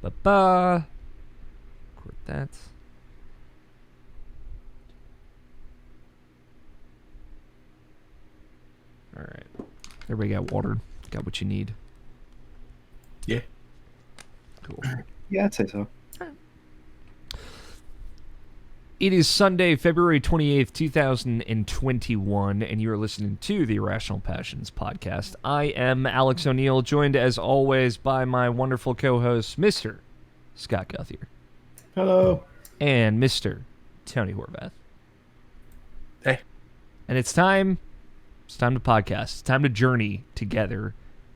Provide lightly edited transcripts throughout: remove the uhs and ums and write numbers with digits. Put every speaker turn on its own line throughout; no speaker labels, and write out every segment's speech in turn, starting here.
Ba-ba. Record that. All right. Everybody got water. Got what you need.
Yeah.
Cool.
Yeah, I'd say so.
It is Sunday, February 28th, 2021, and you are listening to the Irrational Passions podcast. I am Alex O'Neill, joined as always by my wonderful co-host, Mr. Scott Guthier.
Hello.
And Mr. Tony Horvath.
Hey.
And it's time to podcast. It's time to journey together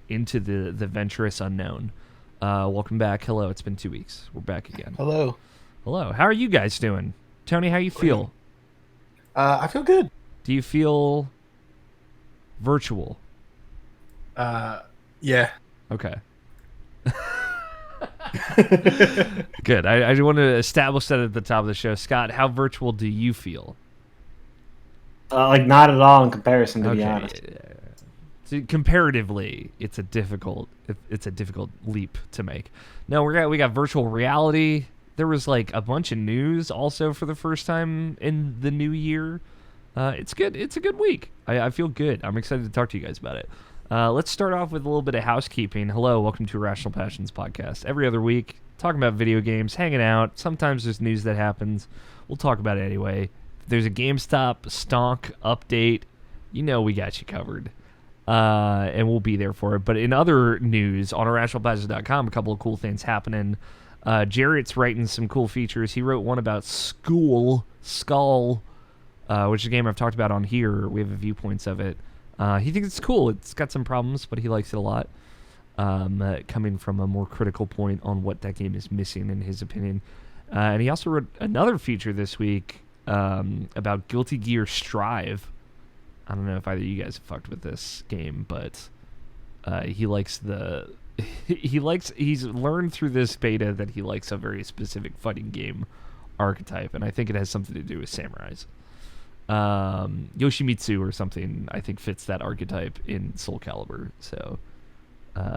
into the venturous unknown. Welcome back. Hello, it's been 2 weeks. We're back again.
Hello.
Hello. How are you guys doing? Tony, how you feel?
I feel good.
Do you feel virtual?
Yeah.
Okay. Good. I want to establish that at the top of the show. Scott, how virtual do you feel?
Like not at all in comparison, to be honest.
So comparatively, it's a difficult leap to make. No, we got virtual reality. There was like a bunch of news also for the first time in the new year. It's good. It's a good week. I feel good. I'm excited to talk to you guys about it. Let's start off with a little bit of housekeeping. Hello, welcome to Irrational Passions podcast. Every other week, talking about video games, hanging out. Sometimes there's news that happens. We'll talk about it anyway. If there's a GameStop stonk update, you know we got you covered. And we'll be there for it. But in other news, on irrationalpassions.com, a couple of cool things happening. Jarrett's writing some cool features. He wrote one about Skull, which is a game I've talked about on here. We have viewpoints of it. He thinks it's cool. It's got some problems, but he likes it a lot. Coming from a more critical point on what that game is missing, in his opinion. And he also wrote another feature this week about Guilty Gear Strive. I don't know if either of you guys have fucked with this game, but he likes the... he's learned through this beta that he likes a very specific fighting game archetype, and I think it has something to do with samurais. Yoshimitsu or something, I think, fits that archetype in Soul Calibur, so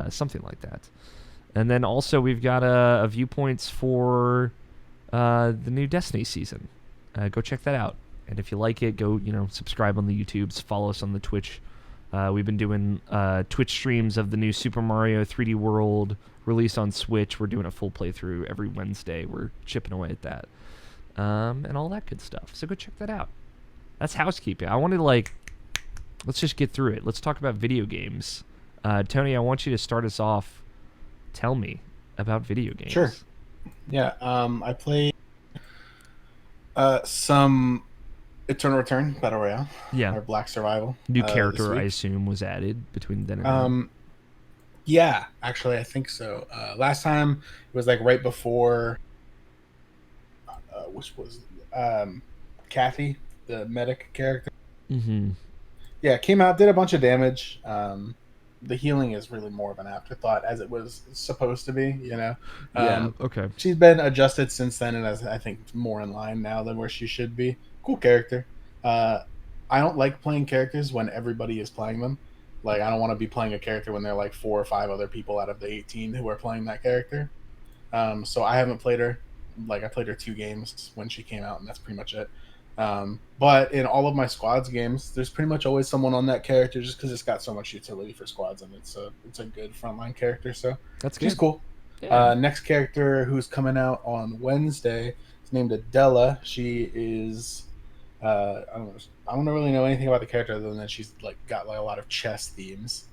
something like that. And then also we've got a viewpoints for the new Destiny season. Go check that out, and if you like it, go subscribe on the YouTubes, follow us on the Twitch. We've been doing Twitch streams of the new Super Mario 3D World release on Switch. We're doing a full playthrough every Wednesday. We're chipping away at that. And all that good stuff. So go check that out. That's housekeeping. I wanted let's just get through it. Let's talk about video games. Tony, I want you to start us off. Tell me about video games.
Sure. Yeah, I played some Eternal Return Battle Royale.
Yeah.
Or Black Survival.
New character, I assume, was added between then and now.
Yeah, actually, I think so. Last time it was right before, which was Kathy, the medic character.
Mm-hmm.
Yeah, came out, did a bunch of damage. The healing is really more of an afterthought, as it was supposed to be.
Yeah. Okay.
She's been adjusted since then, and I think more in line now than where she should be. Cool character. I don't like playing characters when everybody is playing them. I don't want to be playing a character when there are 4 or 5 other people out of the 18 who are playing that character. So I haven't played her. I played her 2 games when she came out, and that's pretty much it. But in all of my squads games, there's pretty much always someone on that character, just because it's got so much utility for squads, and it's a good frontline character. So
that's good.
She's cool.
Yeah.
Next character who's coming out on Wednesday is named Adela. She is I don't really know anything about the character other than that she's got a lot of chess themes.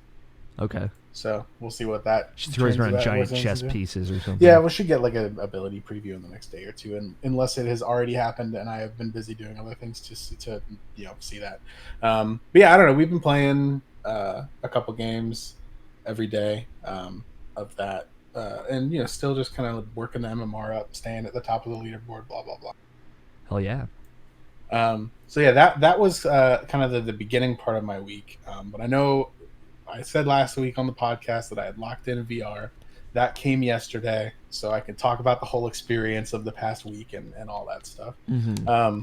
Okay.
So we'll see what that.
She throws around giant chess pieces or something.
Yeah, we should get an ability preview in the next day or two, and unless it has already happened and I have been busy doing other things to see that. But yeah, I don't know. We've been playing a couple games every day of that, and still just kind of working the MMR up, staying at the top of the leaderboard, blah blah blah.
Hell yeah.
So yeah, that was kind of the beginning part of my week. But I know I said last week on the podcast that I had locked in VR. That came yesterday, so I can talk about the whole experience of the past week and all that stuff.
Mm-hmm.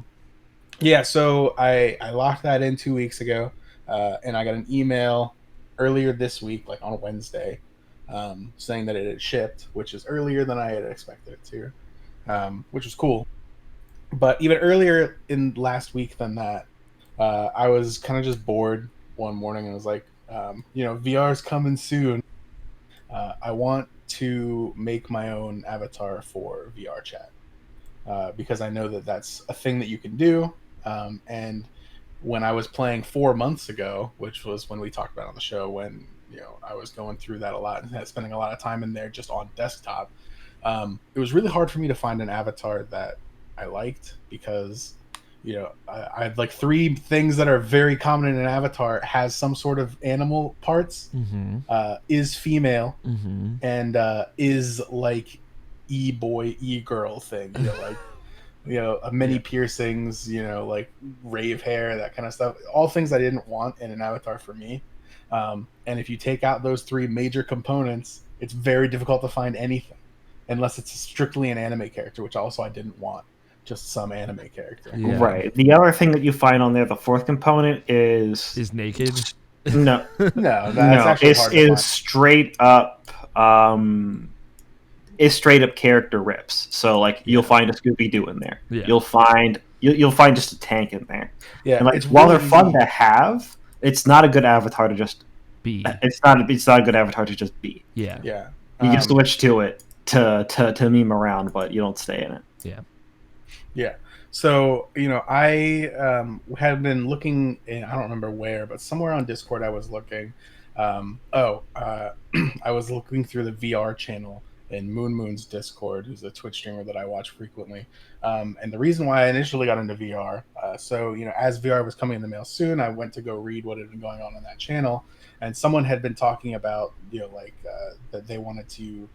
Yeah, so I locked that in 2 weeks ago, and I got an email earlier this week, on Wednesday, saying that it had shipped, which is earlier than I had expected it to, which was cool. But even earlier in last week than that, I was kind of just bored one morning and was like, VR is coming soon. I want to make my own avatar for VRChat because I know that that's a thing that you can do. And when I was playing 4 months ago, which was when we talked about on the show, when I was going through that a lot and spending a lot of time in there just on desktop, it was really hard for me to find an avatar that I liked because I had like three things that are very common in an avatar: has some sort of animal parts, is female, and is like e-boy, e-girl thing, like many piercings, like rave hair, that kind of stuff. All things I didn't want in an avatar for me. And if you take out those three major components, it's very difficult to find anything unless it's strictly an anime character, which also I didn't want. Just some anime character.
Yeah.
Right. The other thing that you find on there, the fourth component
Is naked.
no,
No, that's actually hard to find.
Straight up. Is straight up character rips. So like you'll find a Scooby Doo in there.
Yeah.
You'll find just a tank in there.
Yeah,
and like
it's
while
really
they're fun to have, it's not a good avatar to just
be.
It's not a good avatar to just be.
Yeah.
Yeah.
You can switch to it to meme around, but you don't stay in it.
Yeah.
Yeah. So, I had been looking in, I don't remember where, but somewhere on Discord I was looking. I was looking through the VR channel in Moon's Discord, who's a Twitch streamer that I watch frequently. And the reason why I initially got into VR, as VR was coming in the mail soon, I went to go read what had been going on that channel. And someone had been talking about, that they wanted to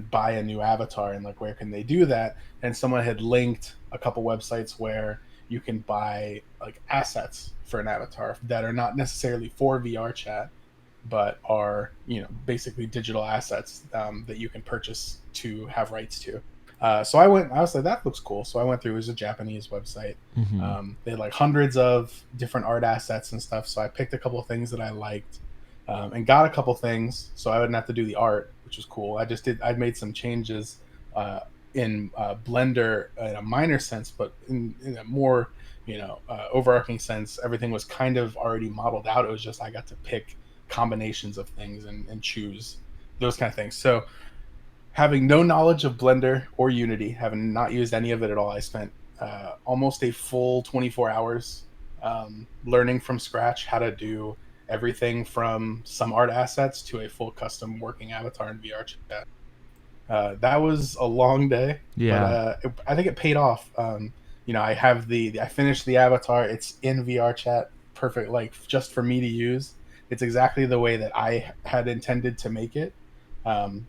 buy a new avatar and like where can they do that, and someone had linked a couple websites where you can buy like assets for an avatar that are not necessarily for VRChat but are basically digital assets that you can purchase to have rights to. So I was like, that looks cool. So I went through. It was a Japanese website. They had like hundreds of different art assets and stuff, so I picked a couple of things that I liked and got a couple things so I wouldn't have to do the art, which was cool. I'd made some changes in Blender in a minor sense, but in a more overarching sense, everything was kind of already modeled out. It was just I got to pick combinations of things and choose those kind of things. So having no knowledge of Blender or Unity, having not used any of it at all, I spent almost a full 24 hours learning from scratch how to do everything from some art assets to a full custom working avatar in VRChat. That was a long day.
Yeah.
But I think it paid off. I finished the avatar. It's in VRChat, perfect, like just for me to use. It's exactly the way that I had intended to make it, and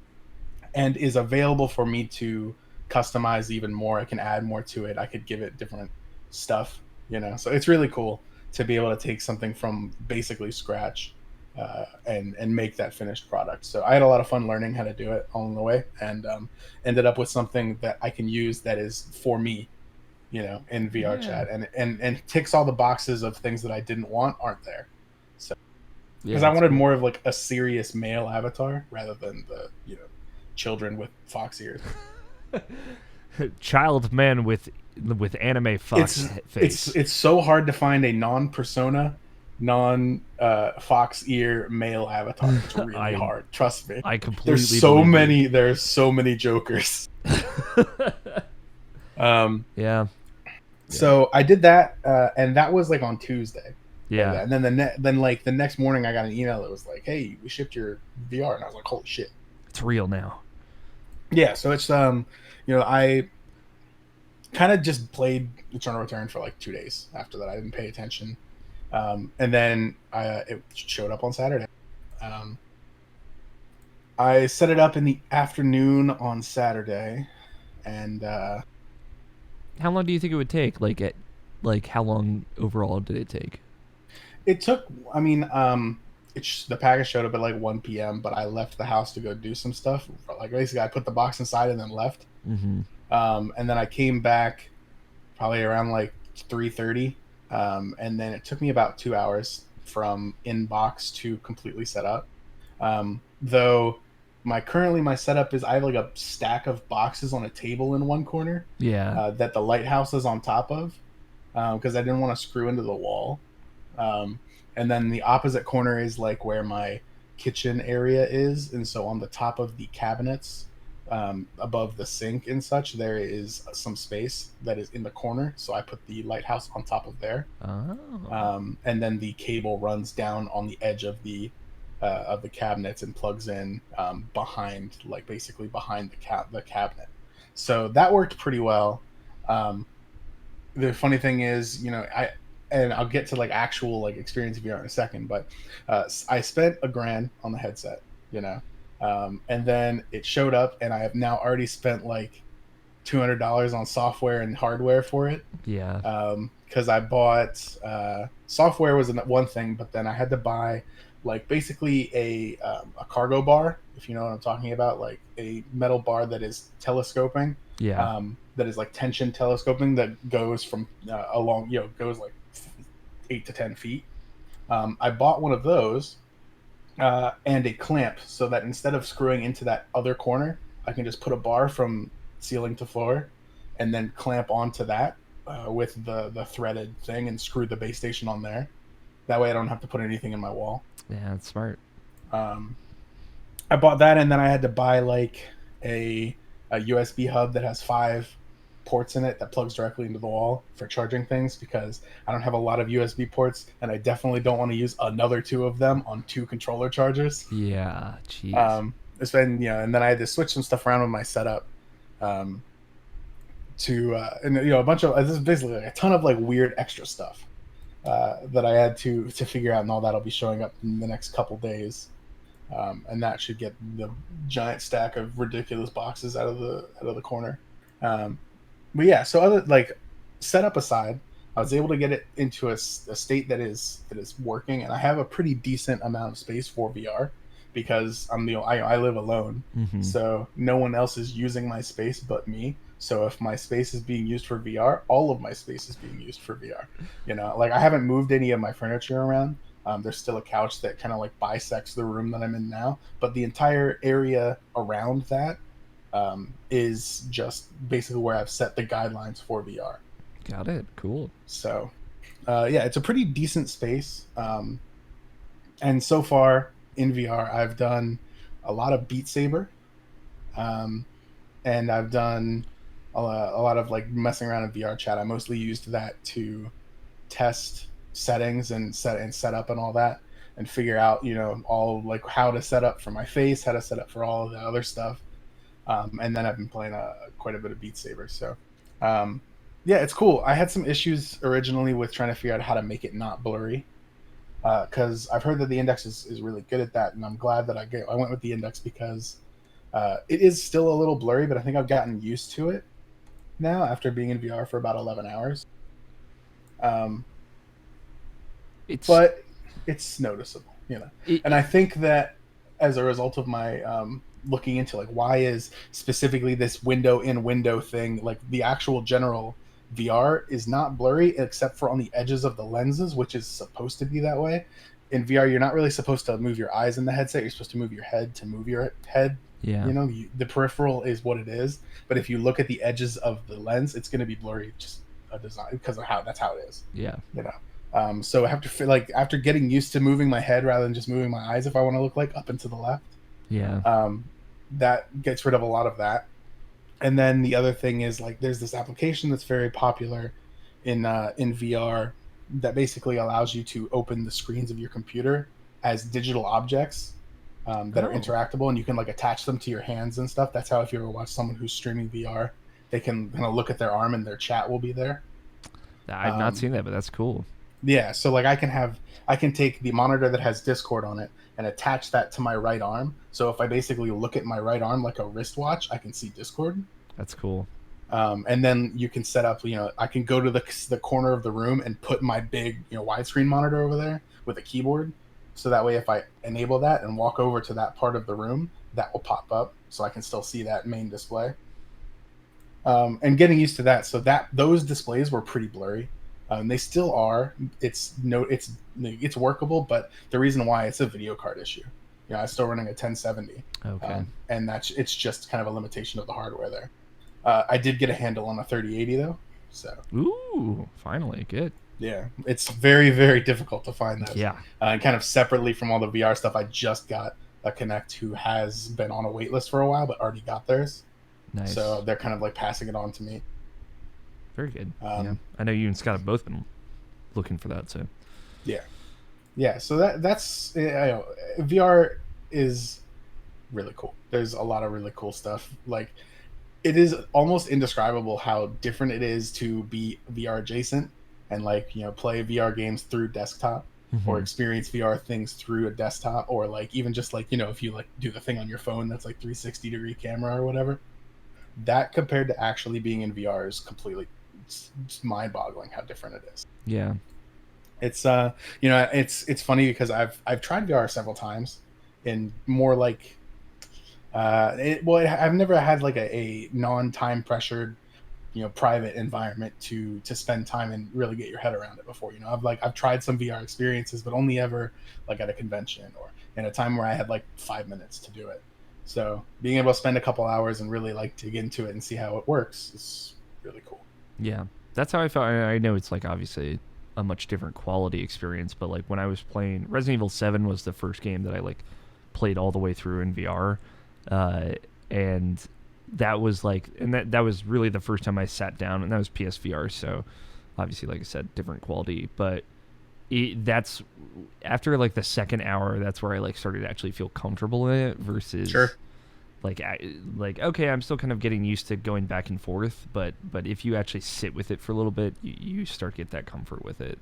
is available for me to customize even more. I can add more to it. I could give it different stuff, So it's really cool to be able to take something from basically scratch and make that finished product. So I had a lot of fun learning how to do it along the way, and ended up with something that I can use that is for me, in VRChat, and ticks all the boxes of things that I didn't want aren't there. So because I wanted
cool.
more of like a serious male avatar rather than the children with fox ears.
Child man with anime fox face.
It's so hard to find a non-persona, fox ear male avatar. It's really hard. Trust me.
I completely
There's so many jokers.
Yeah.
So I did that, and that was like on Tuesday.
Yeah.
And then the next morning I got an email that was like, "Hey, we shipped your VR," and I was like, "Holy shit,
it's real now."
Yeah. So it's I kind of just played Eternal Return for like 2 days after that. I didn't pay attention, and then it showed up on Saturday. I set it up in the afternoon on Saturday, and
how long do you think it would take? How long overall did it take?
It took. I mean, the package showed up at like 1 p.m., but I left the house to go do some stuff. Like basically, I put the box inside and then left.
Mm-hmm.
And then I came back probably around like 3:30, and then it took me about 2 hours from inbox to completely set up. Though My setup is I have like a stack of boxes on a table in one corner
Yeah.
that the lighthouse is on top of because I didn't want to screw into the wall. Um, and then the opposite corner is like where my kitchen area is, and so on the top of the cabinets, above the sink and such, there is some space that is in the corner. So I put the lighthouse on top of there,
Oh.
and then the cable runs down on the edge of the cabinets and plugs in behind, like basically behind the cabinet. So that worked pretty well. Um, the funny thing is, and I'll get to like actual like experience VR in a second, but I spent $1,000 on the headset, and then it showed up, and I have now already spent like $200 on software and hardware for it.
Yeah.
Because I bought software was one thing, but then I had to buy like basically a cargo bar, if you know what I'm talking about, like a metal bar that is telescoping,
Yeah.
that is like tension telescoping that goes from goes like 8 to 10 feet. I bought one of those and a clamp so that instead of screwing into that other corner, I can just put a bar from ceiling to floor and then clamp onto that with the threaded thing and screw the base station on there. That way I don't have to put anything in my wall.
Yeah, that's smart.
Um, I bought that, and then I had to buy like a USB hub that has 5 ports in it that plugs directly into the wall for charging things because I don't have a lot of USB ports, and I definitely don't want to use another 2 of them on 2 controller chargers.
Yeah. Jeez.
It's been and then I had to switch some stuff around with my setup. To and a bunch of this is basically like a ton of like weird extra stuff that I had to figure out, and all that'll be showing up in the next couple days. And that should get the giant stack of ridiculous boxes out of the corner. Um, but yeah, so other like setup aside, I was able to get it into a state that is working, and I have a pretty decent amount of space for VR because I live alone,
Mm-hmm.
so no one else is using my space but me. So if my space is being used for VR, all of my space is being used for VR. Like I haven't moved any of my furniture around. There's still a couch that kind of like bisects the room that I'm in now, but the entire area around that is just basically where I've set the guidelines for VR.
Got it. Cool.
So, yeah, it's a pretty decent space. And so far in VR, I've done a lot of Beat Saber, um, and I've done a lot of like messing around in VR chat. I mostly used that to test settings and set up and all that, and figure out all like how to set up for my face, how to set up for all of the other stuff. And then I've been playing quite a bit of Beat Saber. So um, yeah, it's cool. I had some issues originally with trying to figure out how to make it not blurry because I've heard that the index is really good at that, and I'm glad that I went with the index because it is still a little blurry, but I think I've gotten used to it now after being in VR for about 11 hours. Um,
It's
but it's noticeable,
it,
And I think that as a result of my looking into like why is specifically this window in window thing, like the actual general VR is not blurry except for on the edges of the lenses, which is supposed to be that way. In VR, you're not really supposed to move your eyes in the headset. You're supposed to move your head to move your head.
yeah.
The peripheral is what it is. But if you look at the edges of the lens, it's going to be blurry, just a design because of that's how it is.
Yeah.
So I have to feel like after getting used to moving my head rather than just moving my eyes, if I want to look like up and to the left,
Yeah.
that gets rid of a lot of that. And then the other thing is like there's this application that's very popular in VR that basically allows you to open the screens of your computer as digital objects that are
Oh.
interactable, and you can like attach them to your hands and stuff. That's how if you ever watch someone who's streaming VR, they can kind of look at their arm and their chat will be there.
I've not seen that, but that's cool.
Yeah, so like I can take the monitor that has Discord on it and attach that to my right arm. So if I basically look at my right arm like a wristwatch, I can see Discord.
That's cool.
And then you can set up, I can go to the corner of the room and put my big, widescreen monitor over there with a keyboard. So that way, if I enable that and walk over to that part of the room, that will pop up so I can still see that main display. And getting used to that, so that those displays were pretty blurry. They still are. It's workable, but the reason why it's a video card issue. I'm still running a 1070.
Okay.
And it's just kind of a limitation of the hardware there. I did get a handle on a 3080 though, so
Ooh, finally, good.
yeah, it's very, very difficult to find those.
Yeah.
And kind of separately from all the VR stuff, I just got a Connect who has been on a wait list for a while, but already got theirs.
Nice.
So they're kind of like passing it on to me.
Very good. Yeah. I know you and Scott have both been looking for that, so.
Yeah. So that's VR is really cool. There's a lot of really cool stuff. Like, it is almost indescribable how different it is to be VR adjacent and like, play VR games through desktop or experience VR things through a desktop, or like even just like, if you like do the thing on your phone that's like 360-degree camera or whatever. That compared to actually being in VR is completely mind-boggling how different it is.
Yeah.
It's it's funny because I've tried VR several times in more like I've never had like a non-time pressured, private environment to spend time and really get your head around it before. I've tried some VR experiences, but only ever like at a convention or in a time where I had like 5 minutes to do it. So being able to spend a couple hours and really like dig into it and see how it works is really cool.
Yeah. That's how I felt. I know it's like obviously a much different quality experience, but like when I was playing Resident Evil 7 was the first game that I like played all the way through in VR. And that was like, and that was really the first time I sat down, and that was PSVR. So obviously, like I said, different quality, but that's after like the second hour, that's where I like started to actually feel comfortable in it versus
Sure.
like okay, I'm still kind of getting used to going back and forth, but if you actually sit with it for a little bit, you start to get that comfort with it.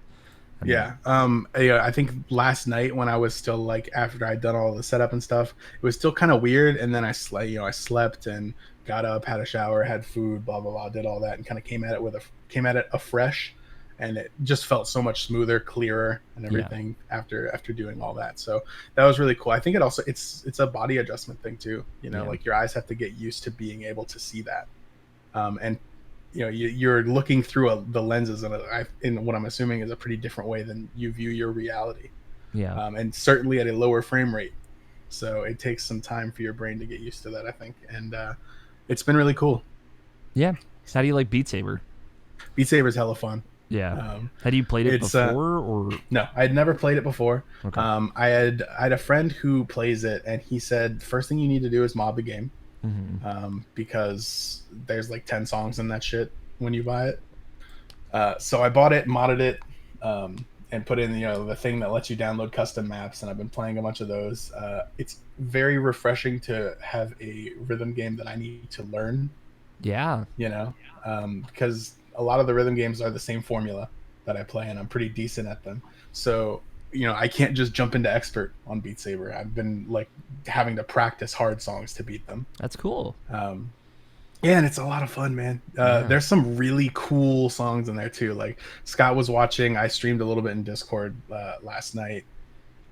Yeah. I think last night when I was still like, after I'd done all the setup and stuff, it was still kind of weird. And then I slept and got up, had a shower, had food, blah, blah, blah, did all that and kind of came at it afresh. And it just felt so much smoother, clearer and everything after doing all that. So that was really cool. I think it's a body adjustment thing too. Like your eyes have to get used to being able to see that. And you're looking through the lenses in what I'm assuming is a pretty different way than you view your reality.
Yeah.
And certainly at a lower frame rate. So it takes some time for your brain to get used to that, I think. And it's been really cool.
Yeah. How do you like Beat Saber?
Beat Saber's hella fun.
Yeah. Had you played it before or?
No, I had never played it before.
Okay.
I had a friend who plays it, and he said first thing you need to do is mod the game. Because there's like 10 songs in that shit when you buy it. So I bought it, modded it, and put in the thing that lets you download custom maps, and I've been playing a bunch of those. It's very refreshing to have a rhythm game that I need to learn.
Yeah.
Because a lot of the rhythm games are the same formula that I play, and I'm pretty decent at them. So I can't just jump into expert on Beat Saber. I've been like having to practice hard songs to beat them.
That's cool.
Yeah, and it's a lot of fun, man. There's some really cool songs in there too. Like Scott was watching, I streamed a little bit in Discord last night.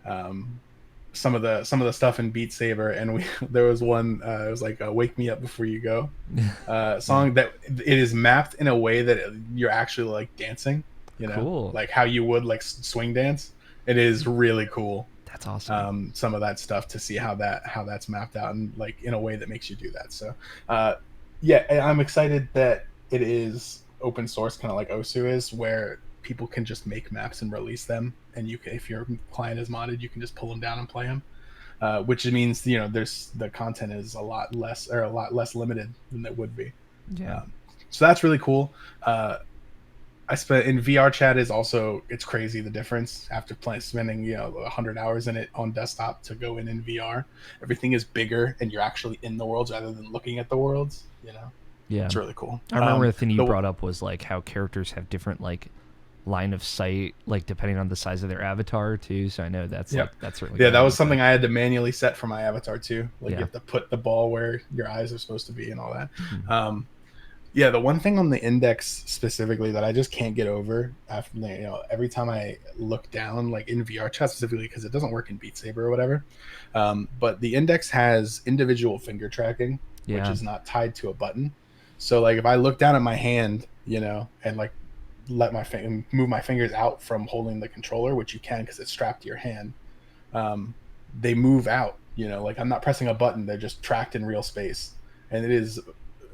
Some of the stuff in Beat Saber, and there was one. It was like "Wake Me Up Before You Go," song that it is mapped in a way that you're actually like dancing.
Cool.
Like how you would like swing dance. It is really cool.
That's awesome.
Some of that stuff to see how that's mapped out and like in a way that makes you do that. So, yeah, I'm excited that it is open source, kind of like Osu is, where people can just make maps and release them, and you can, if your client is modded, you can just pull them down and play them. Which means there's the content is a lot less limited than it would be.
Yeah.
So that's really cool. I spent in VRChat is also, it's crazy the difference after spending 100 hours in it on desktop to go in VR. Everything is bigger and you're actually in the worlds rather than looking at the worlds.
Yeah,
it's really cool.
I remember the thing you brought up was like how characters have different like line of sight, like depending on the size of their avatar too. So I know that's that's certainly
that was something I had to manually set for my avatar too. Like you have to put the ball where your eyes are supposed to be and all that. Yeah, the one thing on the index specifically that I just can't get over after every time I look down, like in VRChat specifically, because it doesn't work in Beat Saber or whatever. But the index has individual finger tracking, which is not tied to a button. So like if I look down at my hand, and like let move my fingers out from holding the controller, which you can because it's strapped to your hand, they move out You know, like I'm not pressing a button; they're just tracked in real space, and it is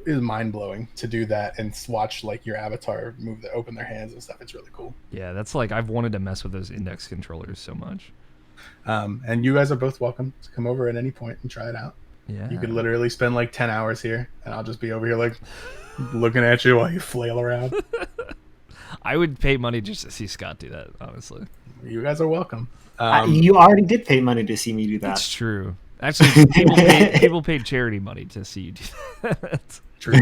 mind blowing to do that and watch like your avatar open their hands and stuff. It's really cool.
Yeah, that's like I've wanted to mess with those index controllers so much.
And you guys are both welcome to come over at any point and try it out.
Yeah,
You could literally spend like 10 hours here, and I'll just be over here like looking at you while you flail around.
I would pay money just to see Scott do that. Honestly,
You guys are welcome.
You already did pay money to see me do that.
that's true. Actually, people paid charity money to see you do that.
True.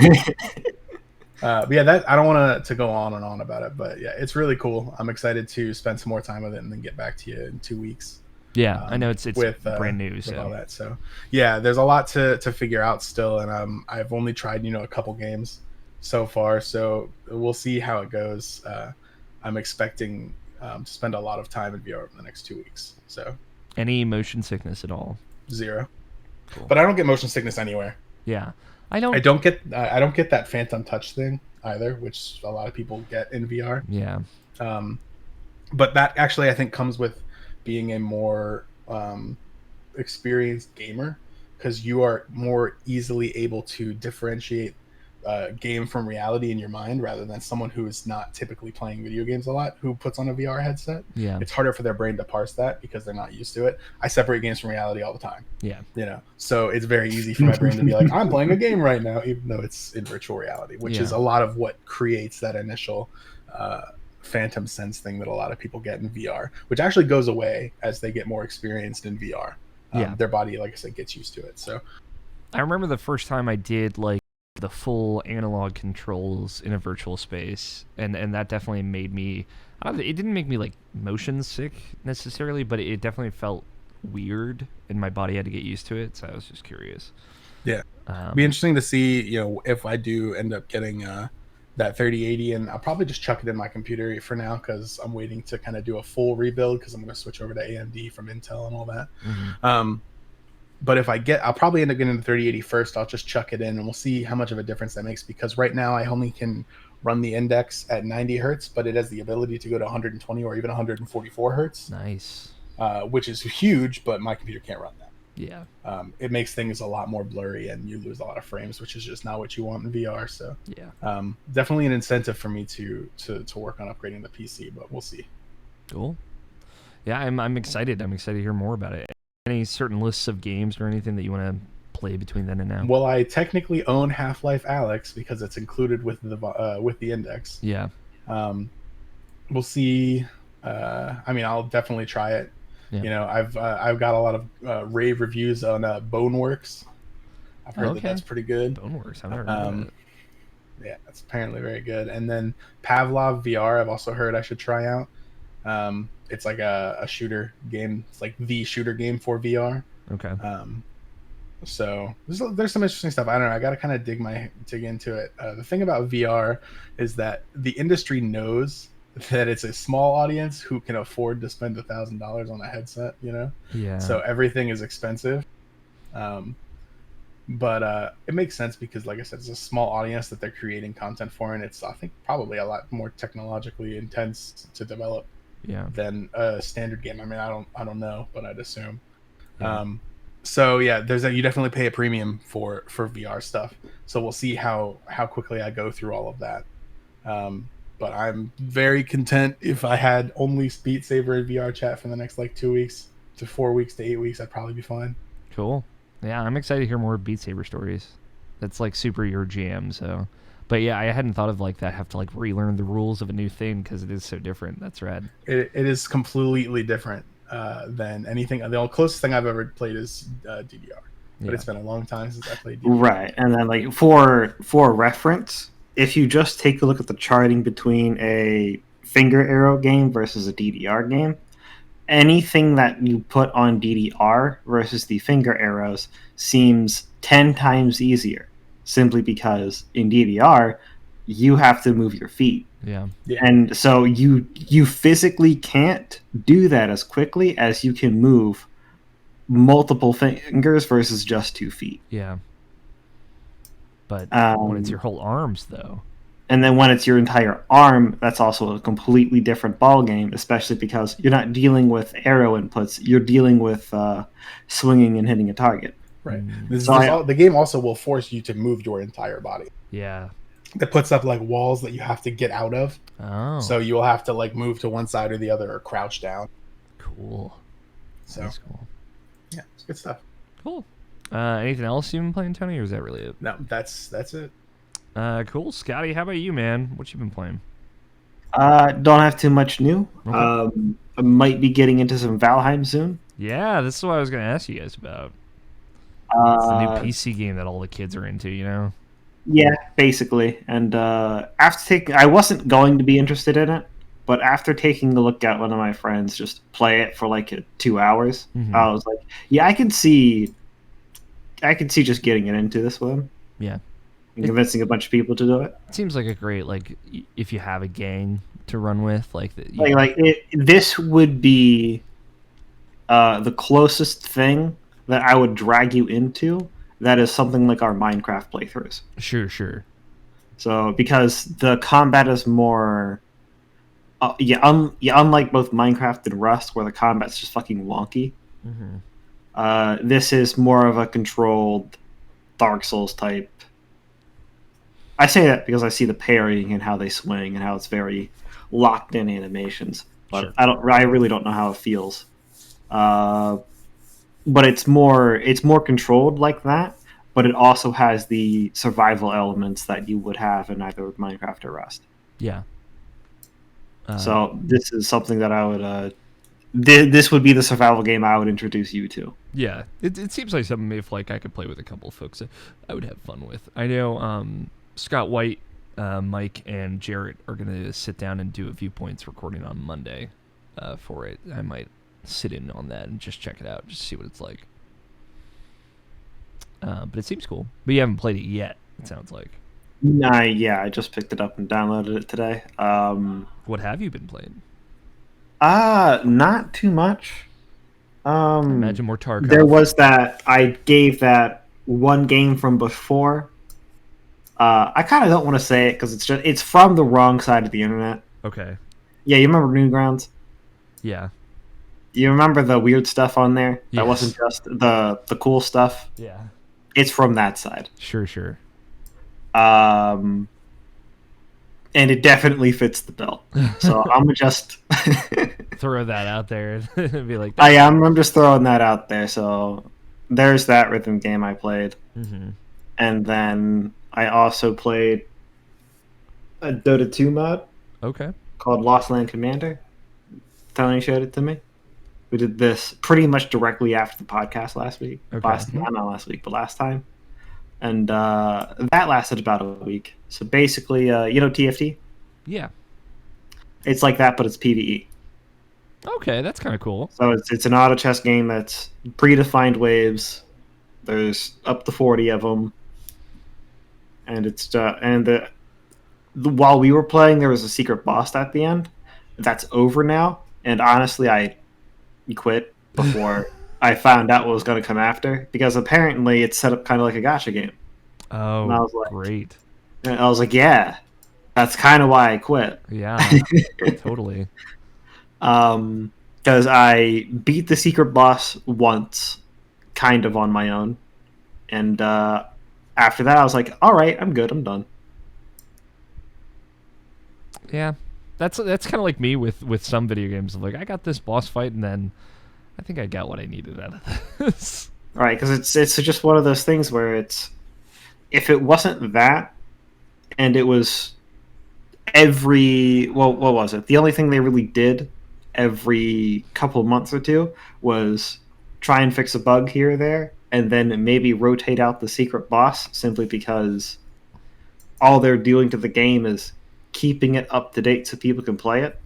But yeah, that I don't want to go on and on about it, but yeah, it's really cool. I'm excited to spend some more time with it and then get back to you in 2 weeks.
Yeah, I know it's
with
brand new,
with
so
all that. So yeah, there's a lot to figure out still, and I've only tried a couple games so far, so we'll see how it goes. I'm expecting to spend a lot of time in VR over the next 2 weeks. So
any motion sickness at all?
0.
Cool.
But I don't get motion sickness anywhere.
Yeah, I
don't get that phantom touch thing either, which a lot of people get in VR.
Yeah.
But that actually I think comes with being a more experienced gamer, because you are more easily able to differentiate game from reality in your mind, rather than someone who is not typically playing video games a lot who puts on a VR headset.
Yeah.
It's harder for their brain to parse that because they're not used to it. I separate games from reality all the time.
Yeah.
So it's very easy for my brain to be like, I'm playing a game right now, even though it's in virtual reality, which is a lot of what creates that initial phantom sense thing that a lot of people get in VR, which actually goes away as they get more experienced in VR. Their body, like I said, gets used to it. So
I remember the first time I did like the full analog controls in a virtual space, and that definitely made me, it didn't make me like motion sick necessarily, but it definitely felt weird and my body had to get used to it, so I was just curious.
Yeah. Be interesting to see if I do end up getting that 3080, and I'll probably just chuck it in my computer for now because I'm waiting to kind of do a full rebuild, because I'm going to switch over to AMD from Intel and all that. Mm-hmm. But if I'll probably end up getting the 3080 first. I'll just chuck it in and we'll see how much of a difference that makes, because right now I only can run the index at 90 hertz, but it has the ability to go to 120 or even 144 hertz.
Nice.
Which is huge, but my computer can't run that.
Yeah.
It makes things a lot more blurry and you lose a lot of frames, which is just not what you want in VR. So
yeah.
Definitely an incentive for me to work on upgrading the PC, but we'll see.
Cool. Yeah, I'm excited. I'm excited to hear more about it. Any certain lists of games or anything that you want to play between then and now?
Well, I technically own Half-Life Alyx because it's included with the index.
Yeah.
We'll see. I'll definitely try it. Yeah. I've got a lot of rave reviews on Boneworks. I've heard that that's pretty good.
Boneworks, I've never heard of it.
Yeah, that's apparently very good. And then Pavlov VR, I've also heard I should try out. It's like a shooter game. It's like the shooter game for VR.
Okay.
So there's some interesting stuff. I don't know. I got to kind of dig into it. The thing about VR is that the industry knows that it's a small audience who can afford to spend $1,000 on a headset.
Yeah.
So everything is expensive. But it makes sense because, like I said, it's a small audience that they're creating content for, and it's, I think, probably a lot more technologically intense to develop than a standard game. I mean, I don't know, but I'd assume. Yeah. So yeah, you definitely pay a premium for VR stuff. So we'll see how quickly I go through all of that. But I'm very content if I had only Beat Saber and VR chat for the next 2 weeks to 4 weeks to 8 weeks. I'd probably be fine.
Cool. Yeah, I'm excited to hear more Beat Saber stories. That's super your jam. So, but yeah, I hadn't thought of that. Have to relearn the rules of a new thing because it is so different. That's rad.
It is completely different than anything. The closest thing I've ever played is DDR, but it's been a long time since I played DDR.
Right, and then for reference, if you just take a look at the charting between a finger arrow game versus a DDR game, anything that you put on DDR versus the finger arrows seems 10 times easier, simply because in DDR you have to move your feet.
Yeah.
And so you physically can't do that as quickly as you can move multiple fingers versus just 2 feet.
Yeah. But when it's your whole arms, though.
And then when it's your entire arm, that's also a completely different ball game, especially because you're not dealing with arrow inputs. You're dealing with swinging and hitting a target.
Right.
Mm.
The game also will force you to move your entire body.
Yeah.
It puts up like walls that you have to get out of.
Oh.
So you will have to like move to one side or the other or crouch down.
Cool.
So
That's cool.
yeah, it's good stuff.
Cool. Anything else you've been playing, Tony, or is that really it?
No, that's it.
Cool. Scotty, how about you, man? What you been playing?
Don't have too much new.
Okay.
I might be getting into some Valheim soon.
Yeah, this is what I was going to ask you guys about. It's the new PC game that all the kids are into, you know?
Yeah, basically. And I wasn't going to be interested in it, but after taking a look at one of my friends just play it for like 2 hours,
Mhm.
I was like, yeah, I can see just getting it into this with him.
Yeah.
And convincing a bunch of people to do it.
It seems like a great, like, if you have a gang to run with, like...
This would be the closest thing that I would drag you into that is something like our Minecraft playthroughs.
Sure.
So, because the combat is more... unlike both Minecraft and Rust, where the combat's just fucking wonky, this is more of a controlled Dark Souls type. I say that because I see the parrying and how they swing and how it's very locked in animations. But
Sure.
I really don't know how it feels. But it's more controlled like that. But it also has the survival elements that you would have in either Minecraft or Rust.
Yeah.
So this is something that I would. This would be the survival game I would introduce you to.
Yeah. It seems like something if like I could play with a couple of folks I would have fun with. I know Scott White, Mike, and Jarrett are going to sit down and do a Viewpoints recording on Monday for it. I might sit in on that and just check it out, just see what it's like. But it seems cool. But you haven't played it yet, it sounds like.
I just picked it up and downloaded it today.
What have you been playing?
Not too much.
I imagine more Tarkov.
There was that I gave that one game from before. I kind of don't want to say it because it's from the wrong side of the internet.
Okay.
Yeah, you remember Newgrounds?
Yeah.
You remember the weird stuff on there?
Yes.
That wasn't just the cool stuff.
Yeah.
It's from that side.
Sure.
And it definitely fits the bill. So I'm gonna just
throw that out there and be like,
I'm just throwing that out there. So there's that rhythm game I played. And then I also played a Dota 2 mod.
Okay.
Called Lost Land Commander. Tony showed it to me. We did this pretty much directly after the podcast last week.
Okay.
Not last week, but last time. And that lasted about a week. So basically, you know TFT?
Yeah.
It's like that, but it's PvE.
Okay, that's kind of cool.
So it's an auto chess game that's predefined waves. There's up to 40 of them. And while we were playing, there was a secret boss at the end. That's over now. And honestly, I quit before I found out what was going to come after. Because apparently it's set up kind of like a gacha game.
Oh,
and I was like,
great.
And I was like, yeah, that's kind of why I quit.
Yeah, totally.
Because I beat the secret boss once, kind of on my own. And after that, I was like, all right, I'm good. I'm done.
Yeah, that's kind of like me with some video games. Like, I got this boss fight, and then I think I got what I needed out of this.
All right, because it's just one of those things where if it wasn't that, and it was what was it? The only thing they really did every couple months or two was try and fix a bug here or there, and then maybe rotate out the secret boss simply because all they're doing to the game is keeping it up to date so people can play it.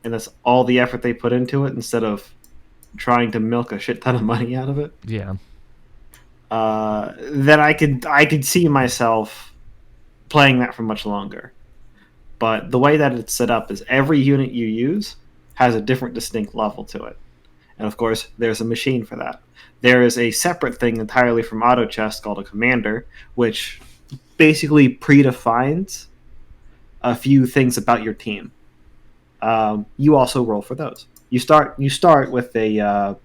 And that's all the effort they put into it instead of trying to milk a shit ton of money out of it.
Yeah.
Then I could see myself playing that for much longer. But the way that it's set up is every unit you use has a different distinct level to it. And of course, there's a machine for that. There is a separate thing entirely from auto chess called a commander, which basically predefines a few things about your team. You also roll for those. You start with a.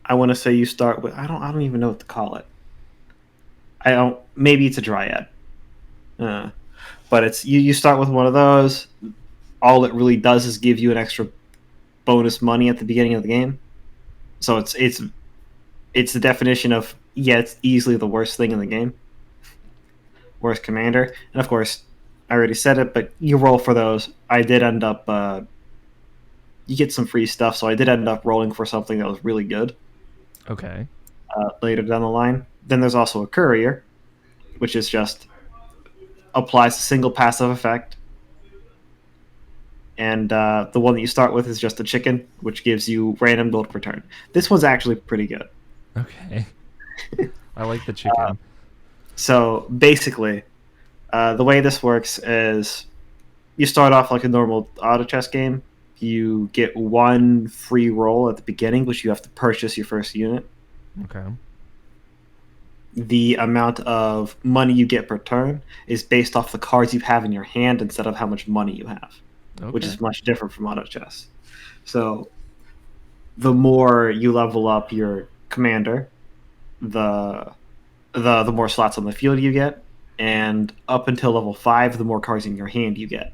I want to say you start with. I don't even know what to call it. I don't. Maybe it's a dryad. But it's you start with one of those. All it really does is give you an extra bonus money at the beginning of the game. So it's the definition of it's easily the worst thing in the game. Worst commander, and of course, I already said it, but you roll for those. I did end up you get some free stuff, so I did end up rolling for something that was really good.
Okay.
Later down the line, then there's also a courier, which is just applies a single passive effect. And the one that you start with is just a chicken, which gives you random gold per turn. This one's actually pretty good.
Okay. I like the chicken.
So basically, the way this works is you start off like a normal auto chess game. You get one free roll at the beginning, which you have to purchase your first unit.
Okay.
The amount of money you get per turn is based off the cards you have in your hand instead of how much money you have, which is much different from auto chess. So the more you level up your commander, the more slots on the field you get, and up until level 5, the more cards in your hand you get.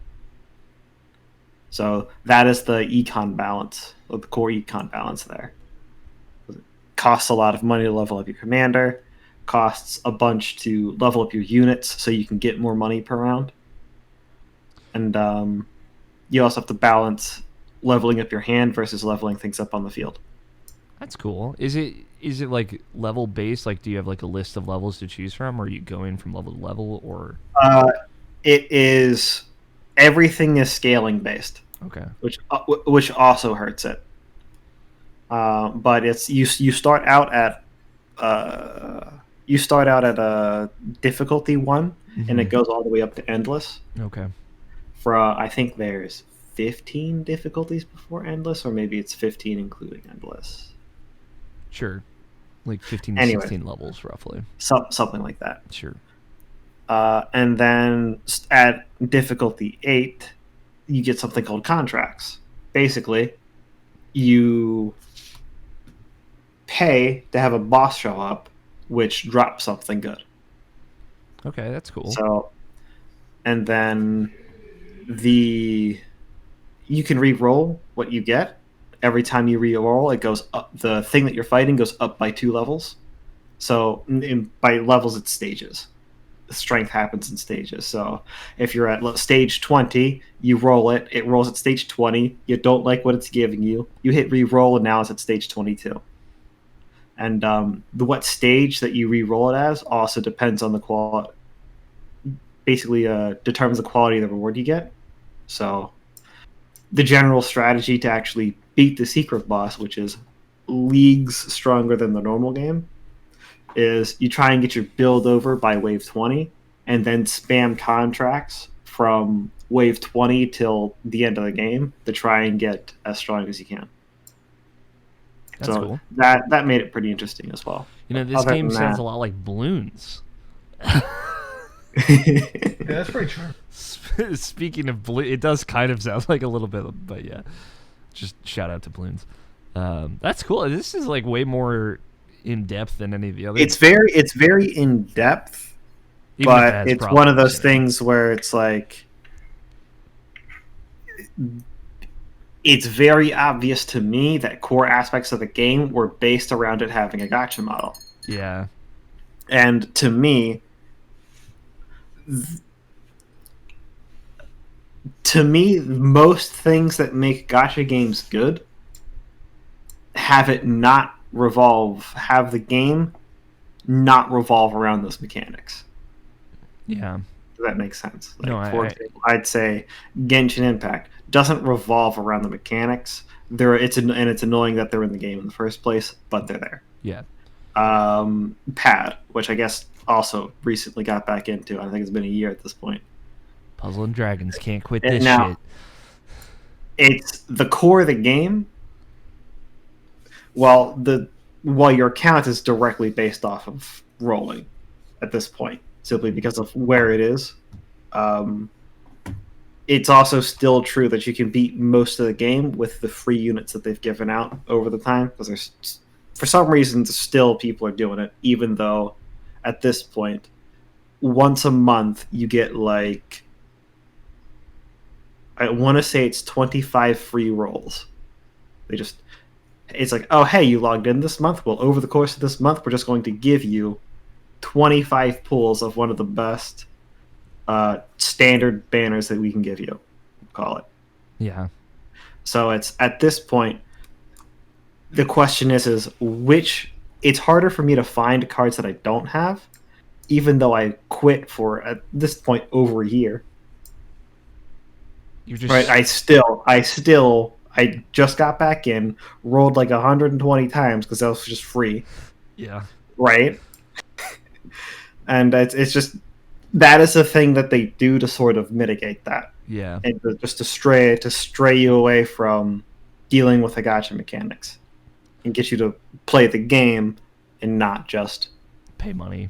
So that is the econ balance, or the core econ balance there. It costs a lot of money to level up your commander, costs a bunch to level up your units so you can get more money per round. And you also have to balance leveling up your hand versus leveling things up on the field.
That's cool. Is it like level based? Like, do you have like a list of levels to choose from, or are you going from level to level, or?
It is everything is scaling based.
Okay.
Which also hurts it. But it's you start out at a difficulty 1, and it goes all the way up to endless.
Okay.
I think there's 15 difficulties before endless, or maybe it's 15 including endless.
Sure. Like 15 to 16 levels, roughly.
Something like that.
Sure.
And then at difficulty 8, you get something called contracts. Basically, you pay to have a boss show up, which drops something good.
Okay, that's cool.
So, and then you can re-roll what you get. Every time you re-roll, it goes up. The thing that you're fighting goes up by 2 levels. So by levels, it's stages. Strength happens in stages. So if you're at stage 20, you roll it. It rolls at stage 20. You don't like what it's giving you. You hit re-roll, and now it's at stage 22. And what stage that you re-roll it as also depends on the quality. Basically, determines the quality of the reward you get. So the general strategy to actually beat the secret boss, which is leagues stronger than the normal game, is you try and get your build over by wave 20, and then spam contracts from wave 20 till the end of the game to try and get as strong as you can.
That's cool.
That made it pretty interesting as well.
This game sounds a lot like Bloons.
Yeah, that's pretty true.
Speaking of Bloons, it does kind of sound like a little bit, but yeah. Just shout out to Bloons. That's cool. This is like way more in depth than any of the others.
It's very in depth, but it's one of those things where it's like it's very obvious to me that core aspects of the game were based around it having a gacha model.
Yeah.
And to me, most things that make gacha games good have the game not revolve around those mechanics.
Yeah.
Does that make sense?
For
example, I'd say Genshin Impact doesn't revolve around the mechanics. It's annoying that they're in the game in the first place, but they're there.
Yeah.
Pad, which I guess also recently got back into. I think it's been a year at this point.
Puzzle and Dragons can't quit this
now,
shit.
It's the core of the game. While your account is directly based off of rolling. at this point, simply because of where it is. It's also still true that you can beat most of the game with the free units that they've given out over the time, because there's, for some reason, still people are doing it, even though at this point, once a month you get like, I want to say it's 25 free rolls. It's like, oh, hey, you logged in this month? Well, over the course of this month, we're just going to give you 25 pulls of one of the best standard banners that we can give you, call it.
Yeah.
So it's at this point, the question is which. It's harder for me to find cards that I don't have, even though I quit for at this point over a year.
You're just
Right. I just got back in, rolled like 120 times because that was just free.
Yeah.
Right. And it's just, that is the thing that they do to sort of mitigate that.
Yeah.
And just to stray you away from dealing with the gacha mechanics and get you to play the game and not just
Pay money.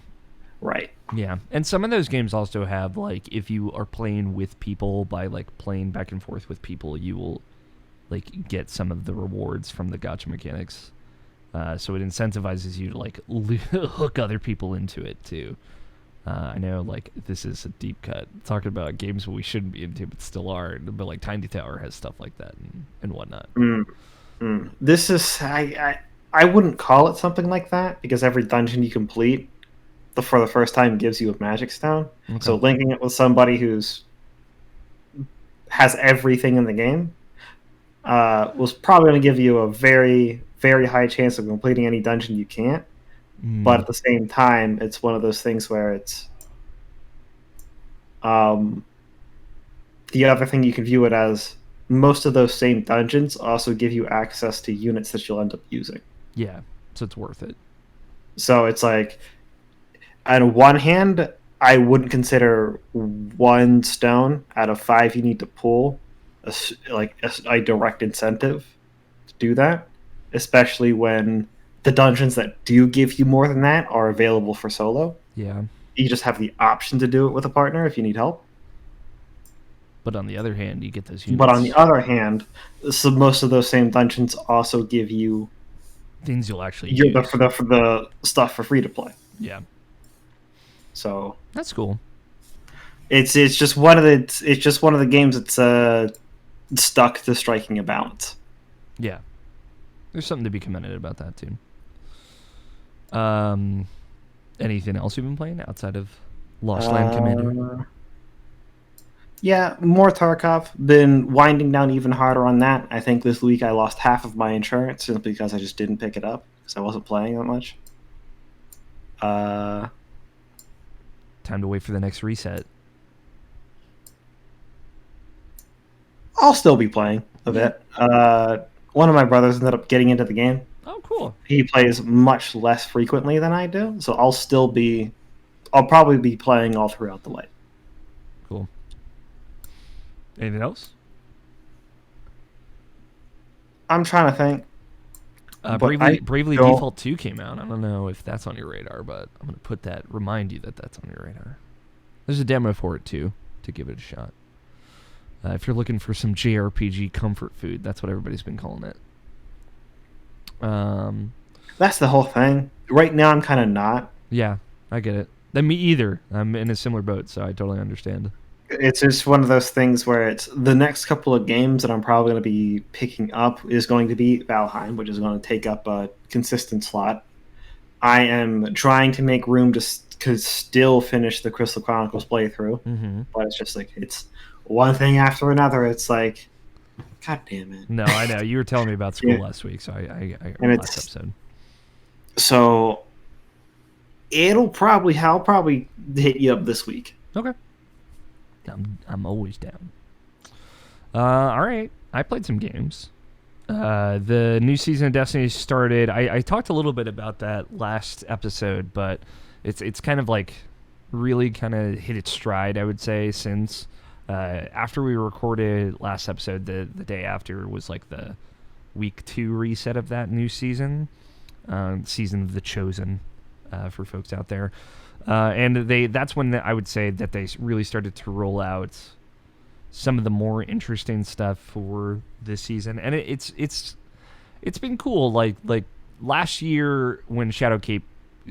right.
Yeah. And some of those games also have, like, if you are playing with people, by like playing back and forth with people, you will like get some of the rewards from the gacha mechanics. So it incentivizes you to like hook other people into it too. I know, like, this is a deep cut, talking about games we shouldn't be into but still are, but like Tiny Tower has stuff like that and whatnot.
This is, I wouldn't call it something like that, because every dungeon you complete for the first time gives you a magic stone.
Okay.
So linking it with somebody who's has everything in the game was probably going to give you a very, very high chance of completing any dungeon you can't. But at the same time, it's one of those things where it's the other thing you can view it as, most of those same dungeons also give you access to units that you'll end up using.
Yeah, so it's worth it.
So it's like, on one hand, I wouldn't consider 1 stone out of 5 you need to pull a direct incentive to do that, especially when the dungeons that do give you more than that are available for solo.
Yeah.
You just have the option to do it with a partner if you need help.
But on the other hand, you get those units.
But on the other hand, so most of those same dungeons also give you
things you'll actually use.
for the stuff for free to play.
Yeah.
So
that's cool.
It's just one of the games that's stuck to striking a balance.
Yeah. There's something to be commended about that too. Anything else you've been playing outside of Lost Land Commander?
Yeah, more Tarkov. Been winding down even harder on that. I think this week I lost half of my insurance simply because I just didn't pick it up because I wasn't playing that much.
Time to wait for the next reset.
I'll still be playing a bit. One of my brothers ended up getting into the game.
Oh, cool.
He plays much less frequently than I do, so I'll probably be playing all throughout the light.
Cool. Anything else?
I'm trying to think.
Bravely Default 2 came out. I don't know if that's on your radar, but I'm going to remind you that that's on your radar. There's a demo for it too, to give it a shot. If you're looking for some JRPG comfort food, that's what everybody's been calling it.
That's the whole thing. Right now, I'm kind of not.
Yeah, I get it. Me either. I'm in a similar boat, so I totally understand.
It's just one of those things where it's the next couple of games that I'm probably going to be picking up is going to be Valheim, which is going to take up a consistent slot. I am trying to make room to still finish the Crystal Chronicles playthrough, but it's just like, it's one thing after another. It's like, God damn it.
No, I know. You were telling me about school last week, so I last episode.
So I'll probably hit you up this week.
Okay. I'm always down. All right. I played some games. The new season of Destiny started. I talked a little bit about that last episode, but it's kind of like really kind of hit its stride, I would say, since after we recorded last episode, the day after was like the week 2 reset of that new season, season of The Chosen, for folks out there. And that's when I would say that they really started to roll out some of the more interesting stuff for this season, and it's been cool. Like last year when Shadowkeep,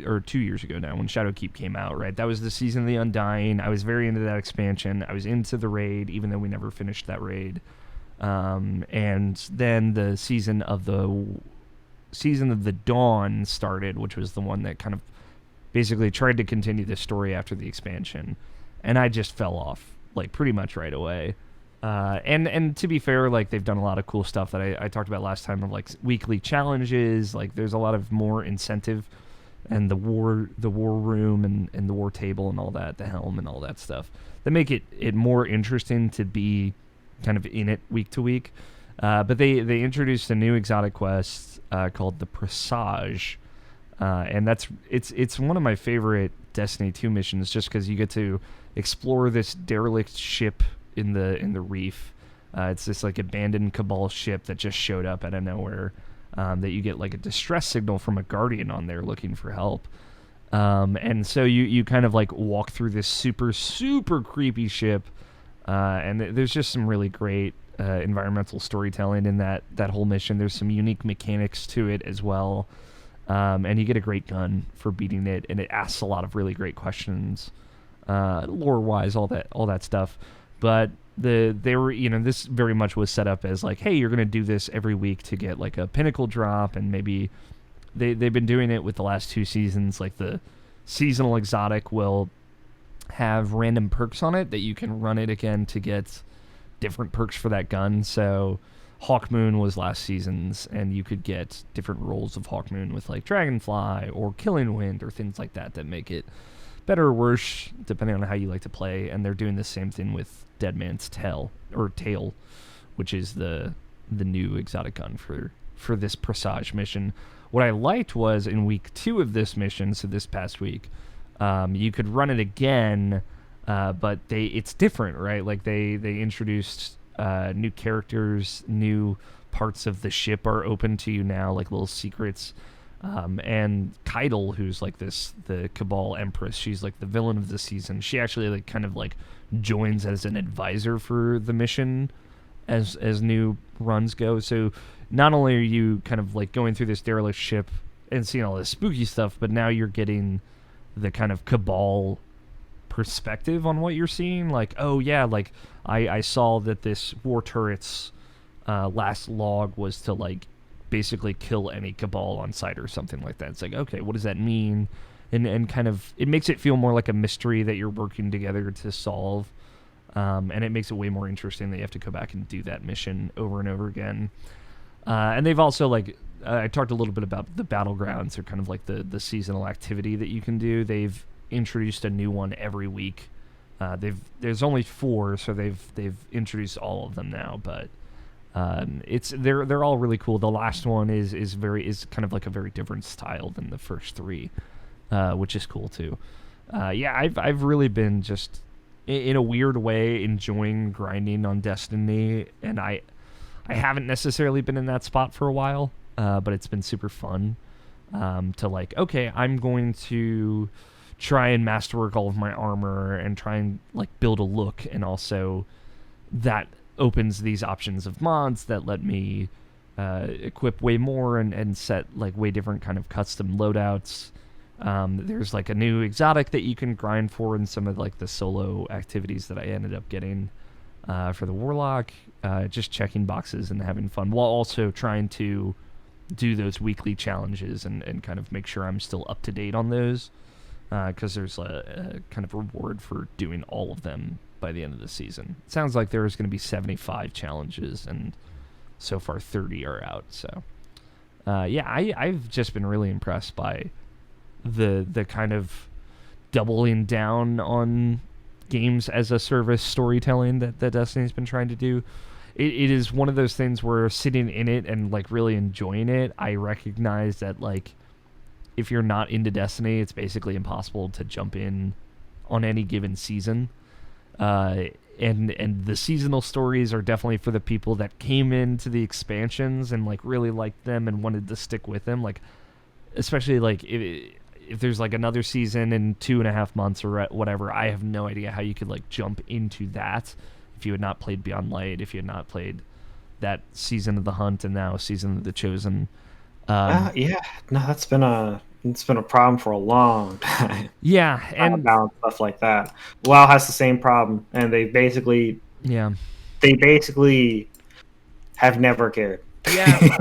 or 2 years ago now, when Shadowkeep came out, right? That was the season of the Undying. I was very into that expansion. I was into the raid, even though we never finished that raid. And then the season of the Dawn started, which was the one that kind of basically tried to continue the story after the expansion, and I just fell off like pretty much right away. And to be fair, like they've done a lot of cool stuff that I talked about last time, of like weekly challenges. Like there's a lot of more incentive, and the war room and the war table and all that, the helm and all that stuff, that make it more interesting to be kind of in it week to week. But they introduced a new exotic quest called the Presage, and it's one of my favorite Destiny 2 missions, just because you get to explore this derelict ship in the reef. It's this like abandoned Cabal ship that just showed up out of nowhere, that you get like a distress signal from a Guardian on there looking for help. And so you kind of like walk through this super, super creepy ship, and there's just some really great environmental storytelling in that whole mission. There's some unique mechanics to it as well, and you get a great gun for beating it, and it asks a lot of really great questions, lore-wise, all that stuff. But they were, this very much was set up as like, hey, you're going to do this every week to get like a pinnacle drop, and maybe they've been doing it with the last 2 seasons. Like the seasonal exotic will have random perks on it that you can run it again to get different perks for that gun. So Hawkmoon was last season's, and you could get different rolls of Hawkmoon with like Dragonfly or Killing Wind or things like that make it better or worse depending on how you like to play. And they're doing the same thing with Dead Man's Tail, which is the new exotic gun for this Presage mission. What I liked was in week 2 of this mission, so this past week, you could run it again, but it's different, right? Like they introduced new characters, new parts of the ship are open to you now, like little secrets. And Keitel, who's like the Cabal Empress, she's like the villain of the season. She actually like kind of like joins as an advisor for the mission as new runs go. So not only are you kind of like going through this derelict ship and seeing all this spooky stuff, but now you're getting the kind of Cabal perspective on what you're seeing. Like, oh yeah, like I saw that this war turret's last log was to like basically kill any Cabal on sight or something like that. It's like, okay, what does that mean? And kind of, it makes it feel more like a mystery that you're working together to solve. And it makes it way more interesting that you have to go back and do that mission over and over again. And they've also, like, I talked a little bit about the battlegrounds, or kind of like the seasonal activity that you can do. They've introduced a new one every week. There's only 4, so they've introduced all of them now, but they're all really cool. The last one is kind of like a very different style than the first 3, which is cool too. I've really been just in a weird way enjoying grinding on Destiny, and I haven't necessarily been in that spot for a while, but it's been super fun to like, okay, I'm going to try and masterwork all of my armor and try and like build a look, and also that opens these options of mods that let me equip way more and set like way different kind of custom loadouts. There's like a new exotic that you can grind for in some of like the solo activities that I ended up getting for the Warlock, just checking boxes and having fun while also trying to do those weekly challenges and kind of make sure I'm still up to date on those, because there's a kind of reward for doing all of them by the end of the season. It sounds like there's going to be 75 challenges, and so far 30 are out. So I've just been really impressed by the kind of doubling down on games as a service storytelling that Destiny's been trying to do. It is one of those things where sitting in it and like really enjoying it, I recognize that like if you're not into Destiny, it's basically impossible to jump in on any given season. And the seasonal stories are definitely for the people that came into the expansions and like really liked them and wanted to stick with them. Like, especially like if there's like another season in 2.5 months or whatever, I have no idea how you could like jump into that if you had not played Beyond Light, if you had not played that season of The Hunt and now season of The Chosen.
Yeah, no, it's been a problem for a long time.
Yeah, and
Balance stuff like that. WoW has the same problem, and they basically have never cared.
Yeah.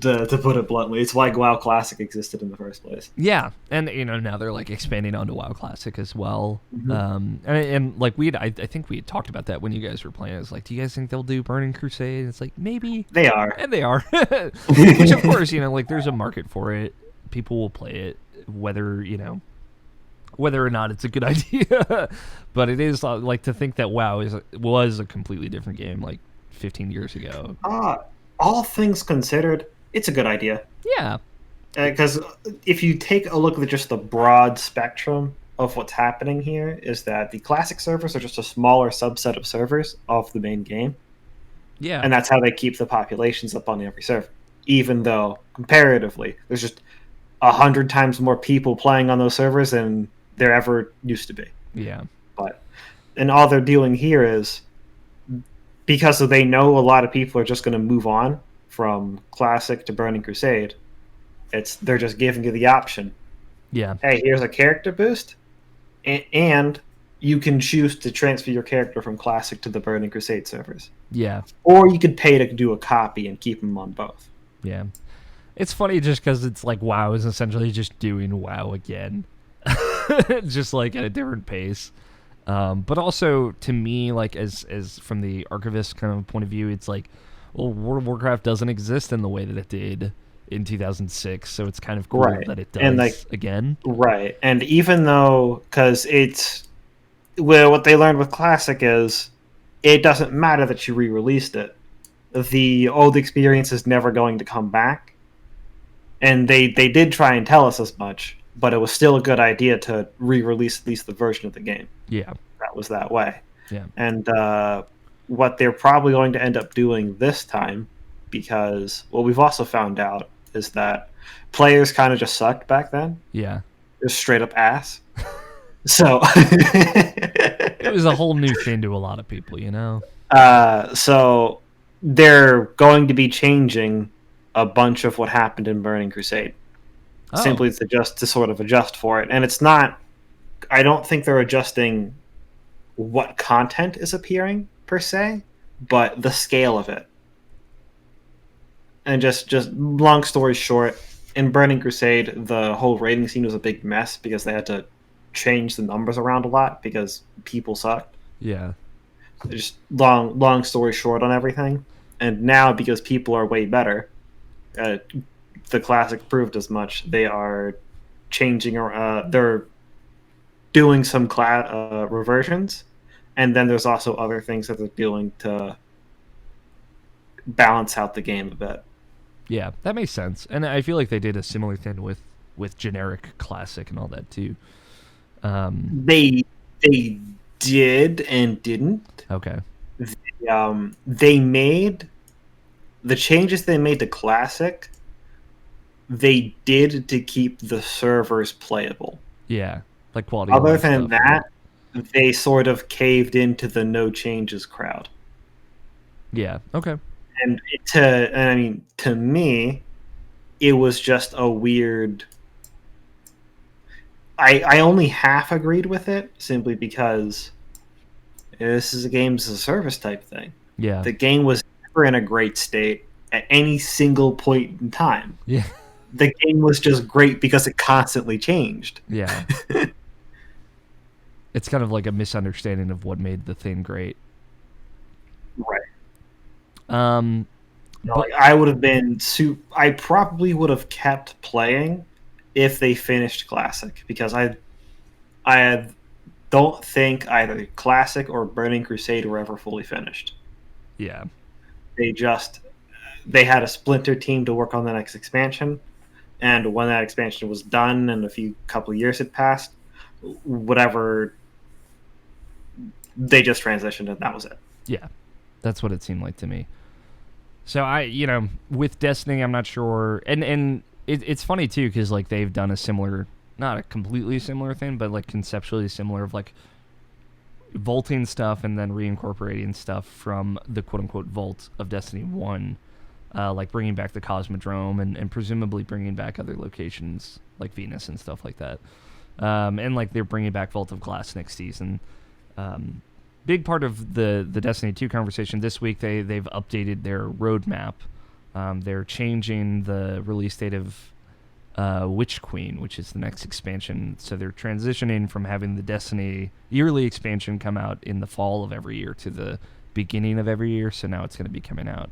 to put it bluntly, it's why WoW Classic existed in the first place.
Yeah, and now they're like expanding onto WoW Classic as well.
Mm-hmm.
And like I think we had talked about that when you guys were playing. It's like, do you guys think they'll do Burning Crusade? It's like, maybe
They are,
and they are. Which of course, like there's a market for it. People will play it, whether or not it's a good idea. But it is like to think that WoW was a completely different game like 15 years ago.
All things considered, it's a good idea.
Yeah.
Because if you take a look at just the broad spectrum of what's happening here, is that the classic servers are just a smaller subset of servers of the main game.
Yeah.
And that's how they keep the populations up on every server. Even though, comparatively, there's just 100 times more people playing on those servers than there ever used to be.
Yeah.
And all they're doing here is, because they know a lot of people are just going to move on from Classic to Burning Crusade, they're just giving you the option.
Yeah.
Hey, here's a character boost, and you can choose to transfer your character from Classic to the Burning Crusade servers.
Yeah.
Or you could pay to do a copy and keep them on both.
Yeah. It's funny just because it's like WoW is essentially just doing WoW again. Just like at a different pace. But also to me, like as from the archivist kind of point of view, it's like, well, World of Warcraft doesn't exist in the way that it did in 2006, so it's kind of cool that it does
and
again.
Right, and even though, because what they learned with Classic is, it doesn't matter that you re-released it. The old experience is never going to come back. And they did try and tell us as much, but it was still a good idea to re-release at least the version of the game.
Yeah.
That was that way.
Yeah.
And what they're probably going to end up doing this time, because what we've also found out is that players kind of just sucked back then.
Yeah.
Just straight up ass. So
it was a whole new thing to a lot of people,
So they're going to be changing a bunch of what happened in Burning Crusade.
Oh.
Simply to sort of adjust for it. And it's not, I don't think they're adjusting what content is appearing per se, but the scale of it. And just long story short, in Burning Crusade, the whole raiding scene was a big mess because they had to change the numbers around a lot because people sucked.
Yeah.
Just long story short on everything. And now, because people are way better, the Classic proved as much. They are changing, they're doing some reversions, and then there's also other things that they're doing to balance out the game a bit.
Yeah, that makes sense. And I feel like they did a similar thing with generic Classic and all that too.
They did and didn't.
Okay.
They made the changes they made to Classic. They did to keep the servers playable.
Yeah, like quality.
Other than that, they sort of caved into the no changes crowd.
Yeah. Okay.
And to me, it was just a weird. I only half agreed with it simply because this is a games as a service type thing.
Yeah.
The game was never in a great state at any single point in time.
Yeah.
The game was just great because it constantly changed.
Yeah. It's kind of like a misunderstanding of what made the thing great.
Right.
But
I would have been I probably would have kept playing if they finished Classic, because I don't think either Classic or Burning Crusade were ever fully finished.
Yeah.
They had a splinter team to work on the next expansion, and when that expansion was done and couple of years had passed, whatever, they just transitioned and that was it.
Yeah. That's what it seemed like to me. So with Destiny, I'm not sure, and it's funny too because like they've done a similar, not a completely similar thing, but like conceptually similar of like vaulting stuff and then reincorporating stuff from the quote-unquote vault of Destiny 1, like bringing back the Cosmodrome and presumably bringing back other locations like Venus and stuff like that. And like they're bringing back Vault of Glass next season. Big part of the Destiny 2 conversation this week, they've updated their roadmap. They're changing the release date of Witch Queen, which is the next expansion. So they're transitioning from having the Destiny yearly expansion come out in the fall of every year to the beginning of every year. So now it's going to be coming out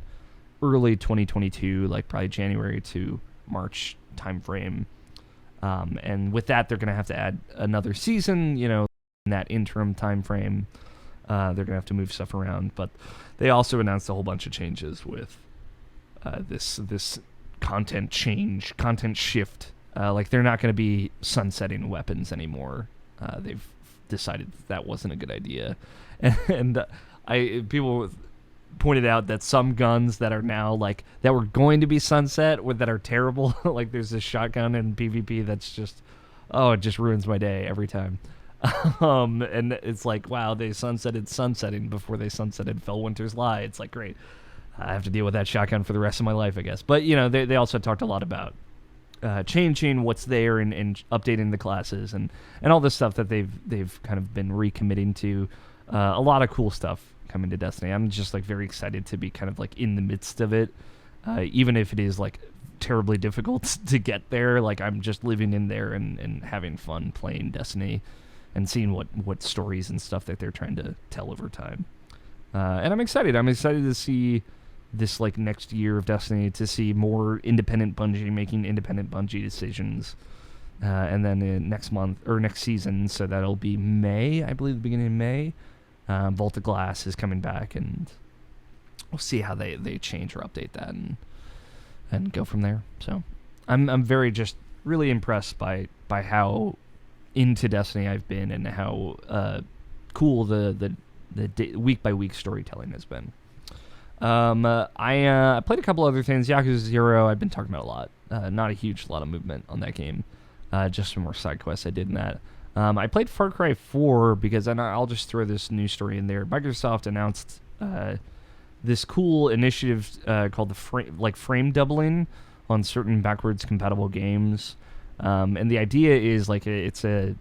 early 2022, like probably January to March timeframe. And with that, they're going to have to add another season, you know, in that interim timeframe. They're going to have to move stuff around. But they also announced a whole bunch of changes with this content shift. Like they're not going to be sunsetting weapons anymore. They've decided that wasn't a good idea. And people pointed out that some guns that are now like that were going to be sunset or that are terrible, like there's this shotgun in PvP that's just, it just ruins my day every time. And it's like, wow, they sunsetted sunsetting before they sunsetted Fellwinter's Lie. It's like, great, I have to deal with that shotgun for the rest of my life, I guess. But you know, they also talked a lot about changing what's there and updating the classes and all this stuff that they've kind of been recommitting to. A lot of cool stuff coming to Destiny. I'm just like very excited to be kind of like in the midst of it, even if it is like terribly difficult to get there. Like I'm just living in there and having fun playing Destiny and seeing what stories and stuff that they're trying to tell over time. And I'm excited. I'm excited to see this like next year of Destiny, to see more independent Bungie making independent Bungie decisions. And then next month or next season, so that'll be May, I believe, the beginning of May. Vault of Glass is coming back, and we'll see how they change or update that and go from there. So I'm very just really impressed by how into Destiny I've been and how cool the week by week storytelling has been. I played a couple other things. Yakuza 0 I've been talking about a lot. Not a huge lot of movement on that game. Just some more side quests I did in that. I played Far Cry 4 because, and I'll just throw this news story in there. Microsoft announced this cool initiative called the frame doubling on certain backwards compatible games. And the idea is like it's a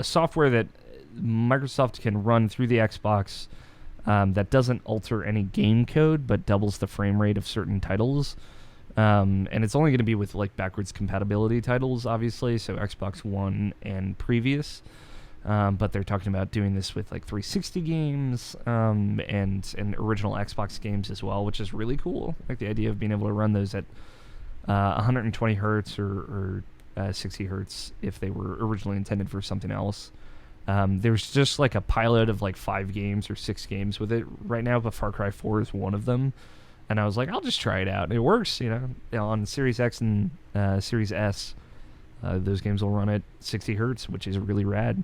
software that Microsoft can run through the Xbox that doesn't alter any game code but doubles the frame rate of certain titles. And it's only going to be with like backwards compatibility titles, obviously, so Xbox One and previous. But they're talking about doing this with like 360 games and original Xbox games as well, which is really cool. Like the idea of being able to run those at 120 hertz or 60 hertz if they were originally intended for something else. There's just like a pilot of like 5 games or 6 games with it right now, but Far Cry 4 is one of them. And I was like, I'll just try it out. And it works, you know, on Series X and Series S. Those games will run at 60 hertz, which is really rad.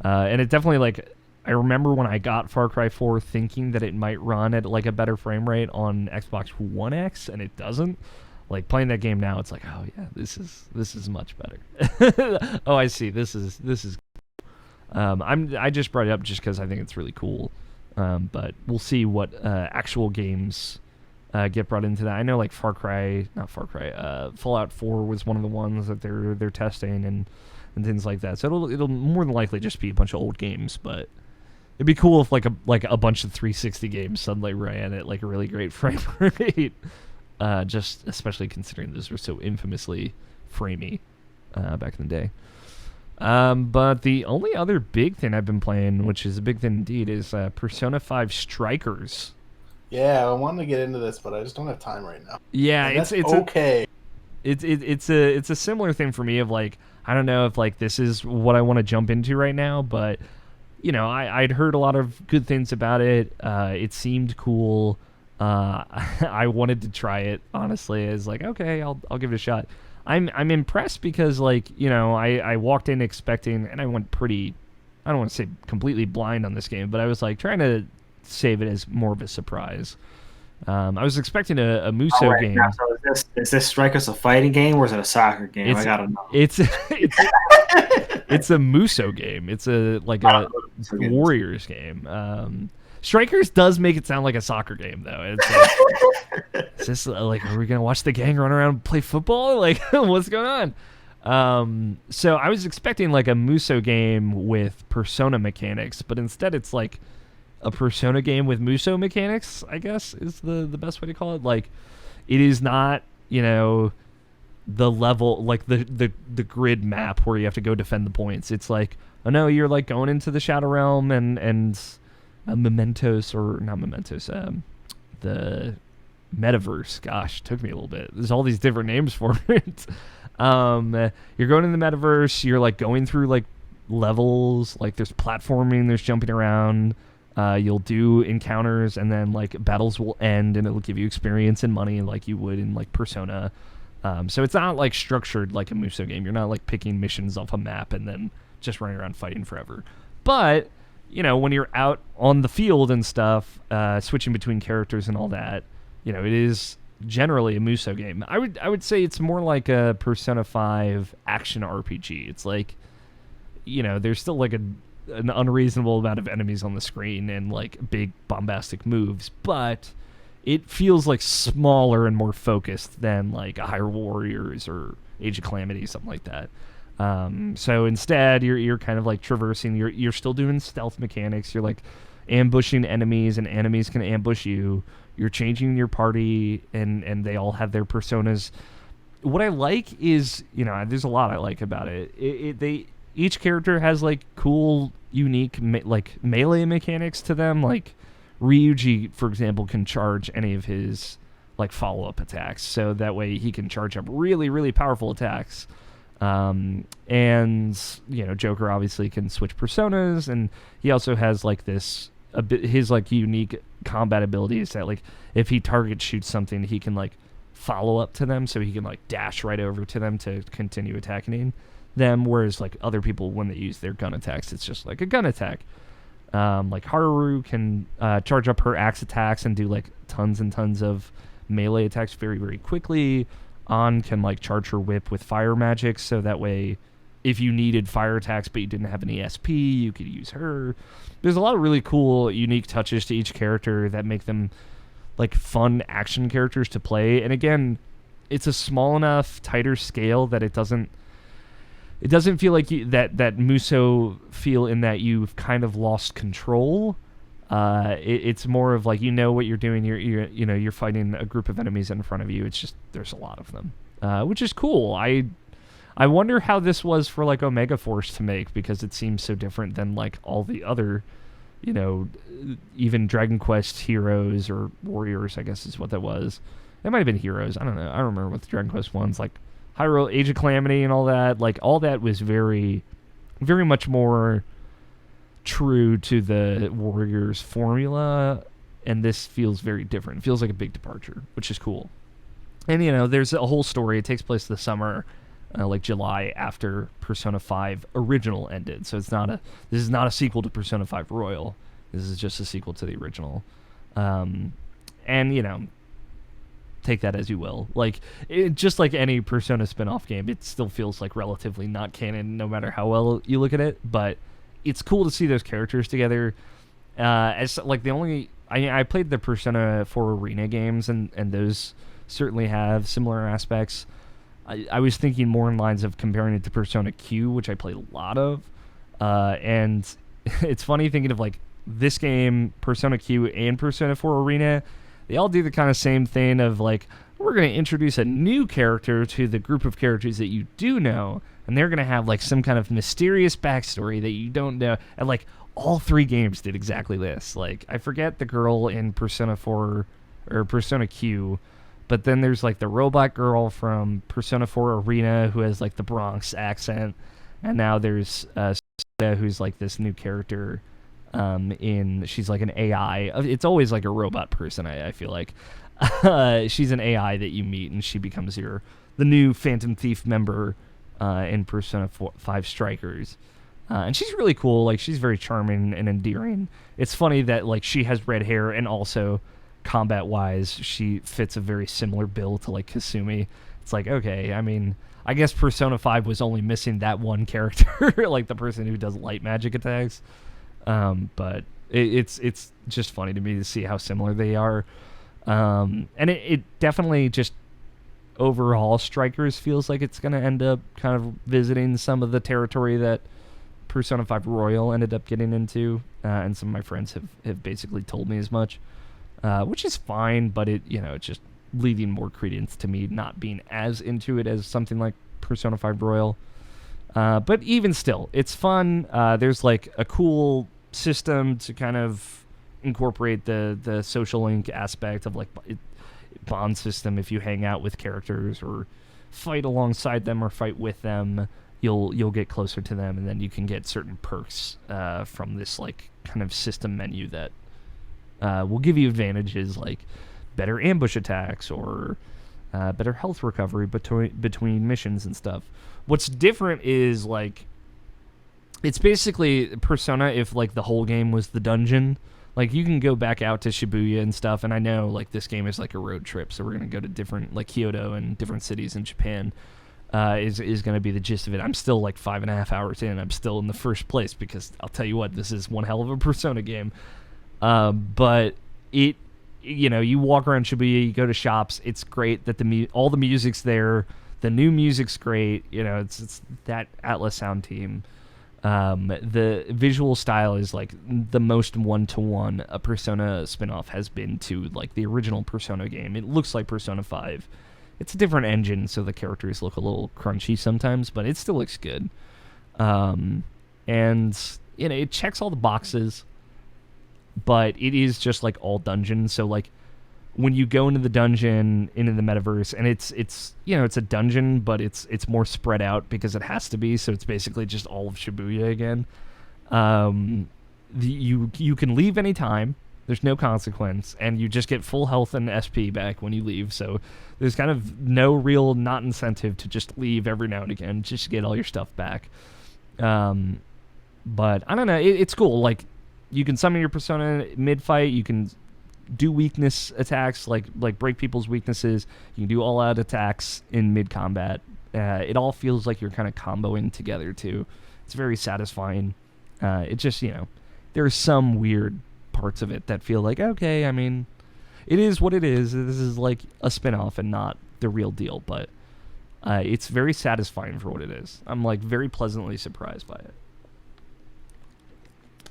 And it definitely, like, I remember when I got Far Cry 4 thinking that it might run at, like, a better frame rate on Xbox One X, and it doesn't. Like, playing that game now, it's like, oh, yeah, this is much better. Oh, I see. This is I just brought it up just because I think it's really cool. But we'll see what actual games get brought into that. I know like Fallout 4 was one of the ones that they're testing and things like that. So it'll more than likely just be a bunch of old games, but it'd be cool if like a bunch of 360 games suddenly ran at like a really great frame rate. Just especially considering those were so infamously framey back in the day. But the only other big thing I've been playing, which is a big thing indeed, is Persona 5 Strikers.
Yeah, I wanted to get into this, but I just don't have time right now.
Yeah,
it's okay.
It's a similar thing for me of like, I don't know if like this is what I want to jump into right now, but you know, I'd heard a lot of good things about it. It seemed cool. I wanted to try it, honestly. It's like, okay, I'll give it a shot. I'm impressed because like, you know, I walked in expecting, and I went pretty, I don't want to say completely blind on this game, but I was like trying to save it as more of a surprise. I was expecting a Muso
All right,
game.
now, so is this Strikers a fighting game or is it a soccer game? I
It's
gotta know.
it's a Muso game. It's a Warriors game. Strikers does make it sound like a soccer game though. It's like, is this like, are we gonna watch the gang run around and play football? Like, what's going on? So I was expecting like a Muso game with Persona mechanics, but instead it's like a Persona game with Muso mechanics, I guess is the best way to call it. Like, it is not, the level, like the grid map where you have to go defend the points. It's like, oh no, you're like going into the Shadow Realm and Mementos, or not Mementos, the Metaverse. Gosh, took me a little bit. There's all these different names for it. You're going in the Metaverse. You're like going through like levels. Like there's platforming. There's jumping around. You'll do encounters, and then like battles will end, and it'll give you experience and money like you would in like Persona. So it's not like structured like a Muso game. You're not like picking missions off a map and then just running around fighting forever. But when you're out on the field and stuff, switching between characters and all that, it is generally a Muso game. I would say it's more like a Persona 5 action RPG. It's like, there's still like an unreasonable amount of enemies on the screen and like big bombastic moves, but it feels like smaller and more focused than like a Hyrule Warriors or Age of Calamity, something like that. So instead, you're kind of like traversing. You're still doing stealth mechanics. You're like ambushing enemies, and enemies can ambush you. You're changing your party, and they all have their personas. What I like is, there's a lot I like about it. Each character has like cool, unique like melee mechanics to them. Like Ryuji, for example, can charge any of his like follow-up attacks, so that way he can charge up really, really powerful attacks. And Joker obviously can switch personas, and he also has like his like unique combat abilities that like if he target shoots something, he can like follow up to them, so he can like dash right over to them to continue attacking them. Whereas like other people, when they use their gun attacks, it's just like a gun attack. Like Haru can charge up her axe attacks and do like tons and tons of melee attacks very, very quickly. An can like charge her whip with fire magic, so that way if you needed fire attacks but you didn't have any SP, you could use her. There's a lot of really cool, unique touches to each character that make them like fun action characters to play. And again, it's a small enough, tighter scale that it doesn't feel like that Muso feel in that you've kind of lost control. It's more of like what you're doing. You're fighting a group of enemies in front of you. It's just there's a lot of them, which is cool. I wonder how this was for like Omega Force to make, because it seems so different than like all the other, even Dragon Quest Heroes or Warriors, I guess is what that was. It might have been Heroes. I don't know. I don't remember what the Dragon Quest ones like. Hyrule, Age of Calamity, and all that. Like all that was very, very much more true to the Warriors formula, and this feels very different. It feels like a big departure, which is cool. And there's a whole story. It takes place this summer, like July, after Persona 5 original ended. So this is not a sequel to Persona 5 Royal. This is just a sequel to the original. And take that as you will. Like just like any Persona spin-off game, it still feels like relatively not canon, no matter how well you look at it. But it's cool to see those characters together. As like I played the Persona 4 Arena games, and those certainly have similar aspects. I was thinking more in lines of comparing it to Persona Q, which I played a lot of. And it's funny thinking of like this game, Persona Q and Persona 4 Arena. They all do the kind of same thing of like, we're going to introduce a new character to the group of characters that you do know, and they're going to have like some kind of mysterious backstory that you don't know. And like all three games did exactly this. Like I forget the girl in Persona 4 or Persona Q, but then there's like the robot girl from Persona 4 Arena who has like the Bronx accent, and now there's who's like this new character. She's like an AI. It's always like a robot person. I feel like she's an AI that you meet, and she becomes the new Phantom Thief member in Persona 5 Strikers. And she's really cool. Like she's very charming and endearing. It's funny that like she has red hair and also combat-wise, she fits a very similar bill to like Kasumi. It's like, okay, I mean, I guess Persona 5 was only missing that one character, like the person who does light magic attacks. But it's just funny to me to see how similar they are. And it definitely just overall Strikers feels like it's going to end up kind of visiting some of the territory that Persona 5 Royal ended up getting into. And some of my friends have basically told me as much, which is fine, but it's just leaving more credence to me not being as into it as something like Persona 5 Royal. But even still, it's fun. There's like a cool system to kind of incorporate the social link aspect of like bond system. If you hang out with characters or fight alongside them or fight with them, you'll get closer to them, and then you can get certain perks from this like kind of system menu that will give you advantages like better ambush attacks or better health recovery between missions and stuff. What's different is like it's basically Persona if like the whole game was the dungeon. Like you can go back out to Shibuya and stuff, and I know like this game is like a road trip, so we're gonna go to different like Kyoto and different cities in Japan. Is gonna be the gist of it. I'm still like 5.5 hours in. I'm still in the first place because I'll tell you what, this is one hell of a Persona game. But it, you walk around Shibuya, you go to shops. It's great that all the music's there. The new music's great. It's that Atlas sound team. The visual style is like the most one-to-one a Persona spinoff has been to like the original Persona game. It looks like Persona 5. It's a different engine, so the characters look a little crunchy sometimes, but it still looks good. And it checks all the boxes, but it is just like all dungeons. So like when you go into the dungeon into the metaverse, and it's a dungeon, but it's more spread out because it has to be. So it's basically just all of Shibuya again. You can leave anytime. There's no consequence, and you just get full health and SP back when you leave. So there's kind of no real not incentive to just leave every now and again just to get all your stuff back. But I don't know. It's cool. Like you can summon your Persona mid-fight. You can do weakness attacks, like break people's weaknesses. You can do all-out attacks in mid-combat. It all feels like you're kind of comboing together, too. It's very satisfying. It just, there's some weird parts of it that feel like, okay, I mean, it is what it is. This is like a spin-off and not the real deal, but it's very satisfying for what it is. I'm, like, very pleasantly surprised by it.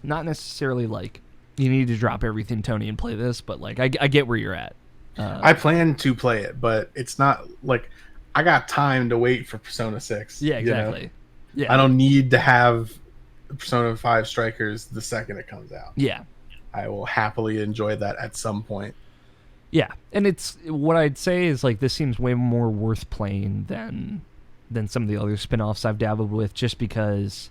Not necessarily like, you need to drop everything, Tony, and play this, but like I get where you're at.
I plan to play it, but it's not like I got time to wait for Persona 6.
Yeah, exactly. Yeah,
I don't need to have Persona 5 Strikers the second it comes out.
Yeah,
I will happily enjoy that at some point.
Yeah, and it's what I'd say is like this seems way more worth playing than some of the other spin-offs I've dabbled with, just because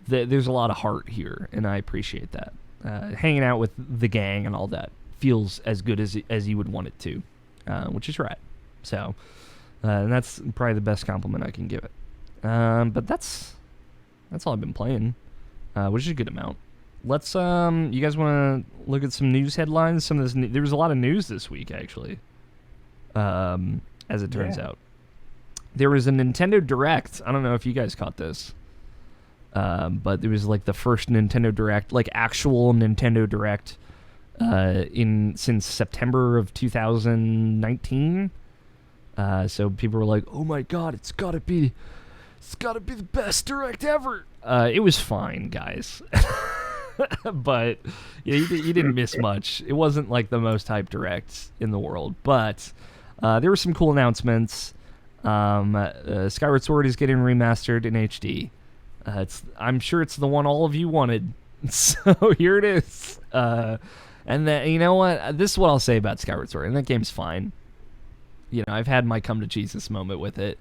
there's a lot of heart here, and I appreciate that. Hanging out with the gang and all that feels as good as you would want it to, which is right. So, and that's probably the best compliment I can give it. But that's all I've been playing, which is a good amount. Let's you guys want to look at some news headlines? Some of this there was a lot of news this week, actually. As it turns out, there was a Nintendo Direct. I don't know if you guys caught this. But it was like the first Nintendo Direct, like actual Nintendo Direct, since September of 2019. So people were like, "Oh my God, it's gotta be the best Direct ever." It was fine, guys, but yeah, you didn't miss much. It wasn't like the most hyped Direct in the world, but there were some cool announcements. Skyward Sword is getting remastered in HD. I'm sure it's the one all of you wanted. So here it is. And then, you know what? This is what I'll say about Skyward Sword. And that game's fine. I've had my come to Jesus moment with it.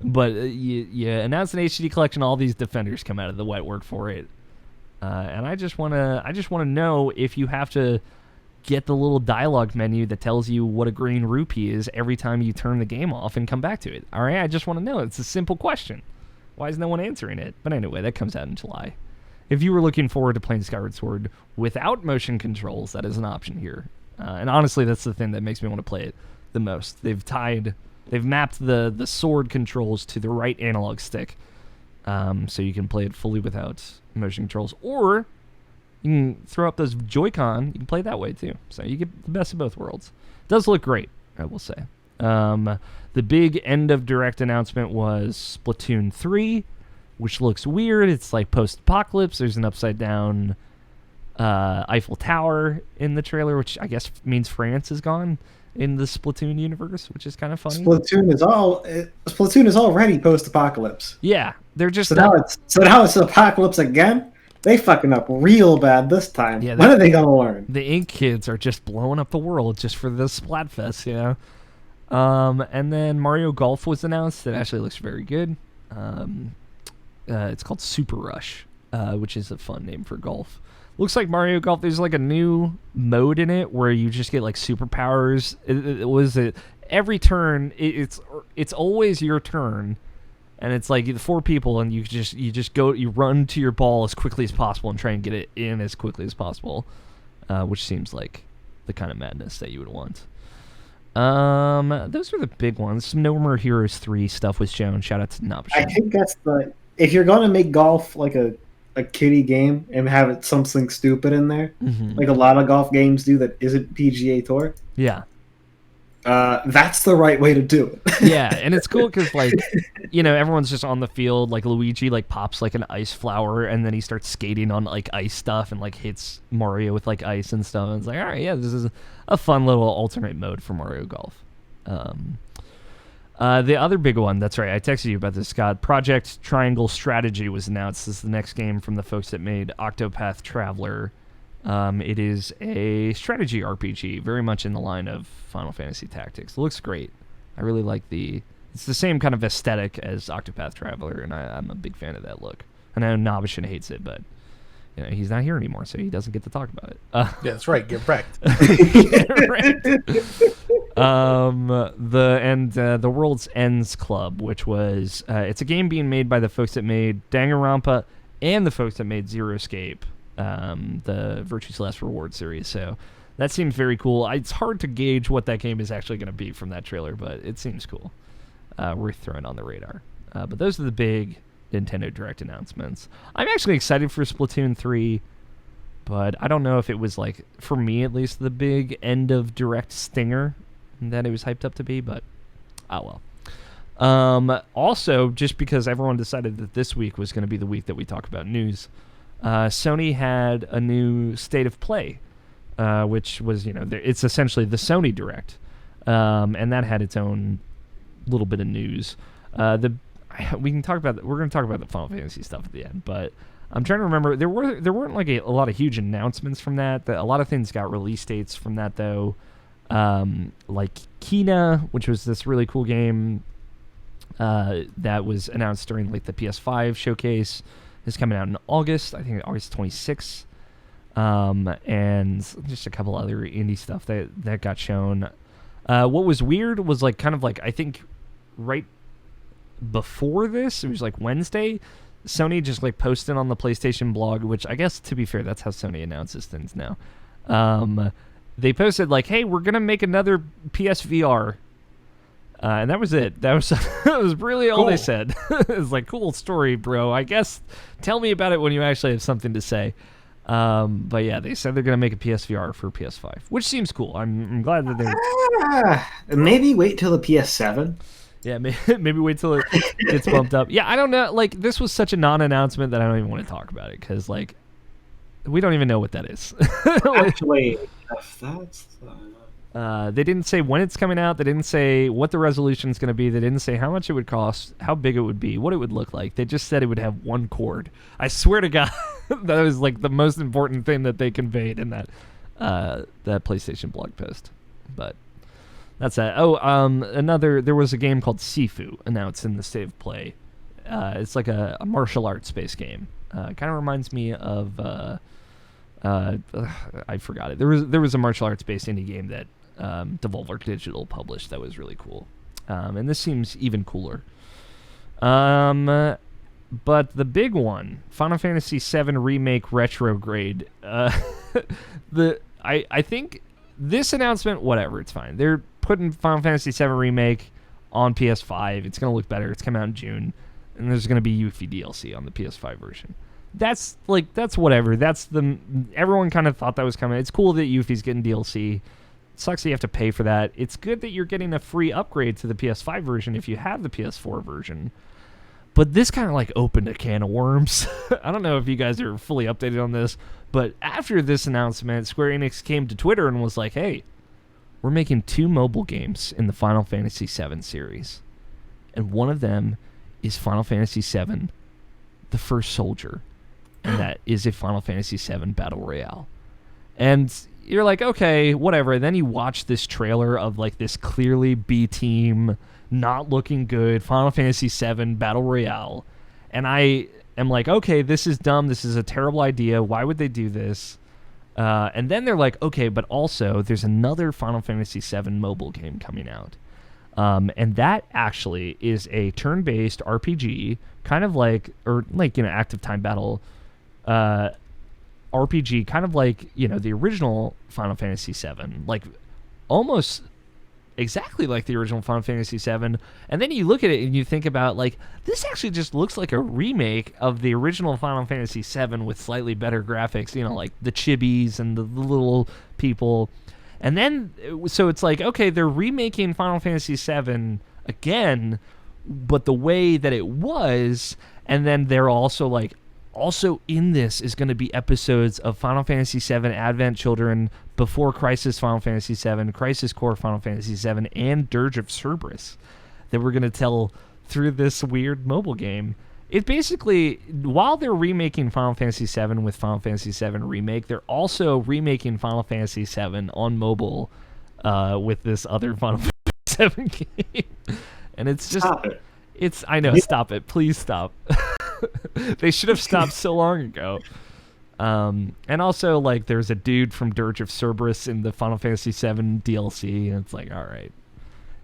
But you announced an HD collection, all these defenders come out of the wet work for it. And I just wanna know if you have to get the little dialogue menu that tells you what a green rupee is every time you turn the game off and come back to it. All right, I just want to know. It's a simple question. Why is no one answering it? But anyway, that comes out in July. If you were looking forward to playing Skyward Sword without motion controls, that is an option here. And honestly, that's the thing that makes me want to play it the most. They've mapped the sword controls to the right analog stick, so you can play it fully without motion controls, or you can throw up those Joy-Con. You can play that way too. So you get the best of both worlds. It does look great, I will say. The big end of direct announcement was Splatoon 3, which looks weird. It's like post-apocalypse. There's an upside-down Eiffel Tower in the trailer, which I guess means France is gone in the Splatoon universe, which is kind of funny.
Splatoon is already post-apocalypse.
Yeah, they're just
so now it's apocalypse again. They fucking up real bad this time.
Yeah,
when are they gonna learn?
The Ink kids are just blowing up the world just for the Splatfest, you know. And then Mario Golf was announced. It actually looks very good. It's called Super Rush, which is a fun name for golf. Looks like Mario Golf. There's like a new mode in it where you just get like superpowers. Every turn. It's always your turn, and it's like 4 people, and you just run to your ball as quickly as possible and try and get it in as quickly as possible, which seems like the kind of madness that you would want. Those were the big ones. Some No More Heroes 3 stuff was shown. Shout out to Nobshin.
I think that's if you're going to make golf like a kiddie game and have it something stupid in there, like a lot of golf games do that isn't PGA Tour.
Yeah.
That's the right way to do it.
Yeah, and it's cool because, like, you know, everyone's just on the field. Like, Luigi, like, pops, like, an ice flower, and then he starts skating on, like, ice stuff and, like, hits Mario with, like, ice and stuff. And it's like, all right, yeah, this is a fun little alternate mode for Mario Golf. The other big one, that's right, I texted you about this, Scott. Project Triangle Strategy was announced. This is the next game from the folks that made Octopath Traveler. It is a strategy RPG, very much in the line of Final Fantasy Tactics. It looks great. I really like it's the same kind of aesthetic as Octopath Traveler, and I'm a big fan of that look. I know Nobishin hates it, but you know, he's not here anymore, so he doesn't get to talk about it.
Yeah, that's right. Get wrecked.
Get wrecked. The World's Ends Club, which was it's a game being made by the folks that made Danganronpa and the folks that made Zero Escape, the Virtue's Last Reward series. So that seems very cool. It's hard to gauge what that game is actually going to be from that trailer, but it seems cool. Worth throwing on the radar. But those are the big Nintendo Direct announcements. I'm actually excited for Splatoon 3, but I don't know if it was, like, for me at least, the big end of Direct stinger that it was hyped up to be, but oh well. Also, just because everyone decided that this week was going to be the week that we talk about news, Sony had a new State of Play, which was, you know, it's essentially the Sony Direct, and that had its own little bit of news. We're going to talk about the Final Fantasy stuff at the end, but I'm trying to remember. There weren't like a lot of huge announcements from that. A lot of things got release dates from that though. Like Kina, which was this really cool game that was announced during like the PS5 showcase, is coming out in August. I think August 26th. And just a couple other indie stuff that got shown. What was weird was like kind of like I think right before this, it was like Wednesday, Sony just like posted on the PlayStation blog, which I guess to be fair, that's how Sony announces things now. They posted like, "Hey, we're gonna make another PSVR," and that was it. That was that was really all they said. It was like, "Cool story, bro. I guess tell me about it when you actually have something to say." But yeah, they said they're gonna make a PSVR for PS5, which seems cool. I'm glad that they're
maybe wait till the PS7.
Yeah, maybe wait till it gets bumped up. Yeah, I don't know. Like, this was such a non-announcement that I don't even want to talk about it because, like, we don't even know what that is.
Actually, if that's...
they didn't say when it's coming out. They didn't say what the resolution is going to be. They didn't say how much it would cost, how big it would be, what it would look like. They just said it would have one cord. I swear to God, that was, like, the most important thing that they conveyed in that PlayStation blog post. But... that's that. There was a game called Sifu announced in the State of Play. It's like a martial arts based game. Kind of reminds me of I forgot it. There was a martial arts based indie game that Devolver Digital published that was really cool. And this seems even cooler. But the big one, Final Fantasy VII Remake Retrograde. I think this announcement, whatever, it's fine. They're putting Final Fantasy VII Remake on PS5. It's going to look better. It's coming out in June. And there's going to be Yuffie DLC on the PS5 version. That's whatever. Everyone kind of thought that was coming. It's cool that Yuffie's getting DLC. It sucks that you have to pay for that. It's good that you're getting a free upgrade to the PS5 version if you have the PS4 version. But this kind of like opened a can of worms. I don't know if you guys are fully updated on this, but after this announcement, Square Enix came to Twitter and was like, hey, we're making 2 mobile games in the Final Fantasy VII series. And one of them is Final Fantasy VII, The First Soldier. And that is a Final Fantasy VII Battle Royale. And you're like, okay, whatever. And then you watch this trailer of like this clearly B-team, not looking good, Final Fantasy VII Battle Royale. And I am like, okay, this is dumb. This is a terrible idea. Why would they do this? And then they're like, okay, but also there's another Final Fantasy VII mobile game coming out. And that actually is a turn-based RPG, kind of like, or like, active time battle RPG, kind of like, the original Final Fantasy VII, like almost exactly like the original Final Fantasy VII. And then you look at it and you think about, like, this actually just looks like a remake of the original Final Fantasy VII with slightly better graphics, like the chibis and the little people. And then, so it's like, okay, they're remaking Final Fantasy VII again, but the way that it was, and then they're also like, also in this is going to be episodes of Final Fantasy VII Advent Children, Before Crisis Final Fantasy VII, Crisis Core Final Fantasy VII, and Dirge of Cerberus that we're going to tell through this weird mobile game. It basically, while they're remaking Final Fantasy VII with Final Fantasy VII Remake, they're also remaking Final Fantasy VII on mobile with this other Final Fantasy VII game. And it's just...
Stop it.
I know, stop it. Please stop. They should have stopped so long ago. And also, like, there's a dude from Dirge of Cerberus in the Final Fantasy VII DLC, and it's like, all right.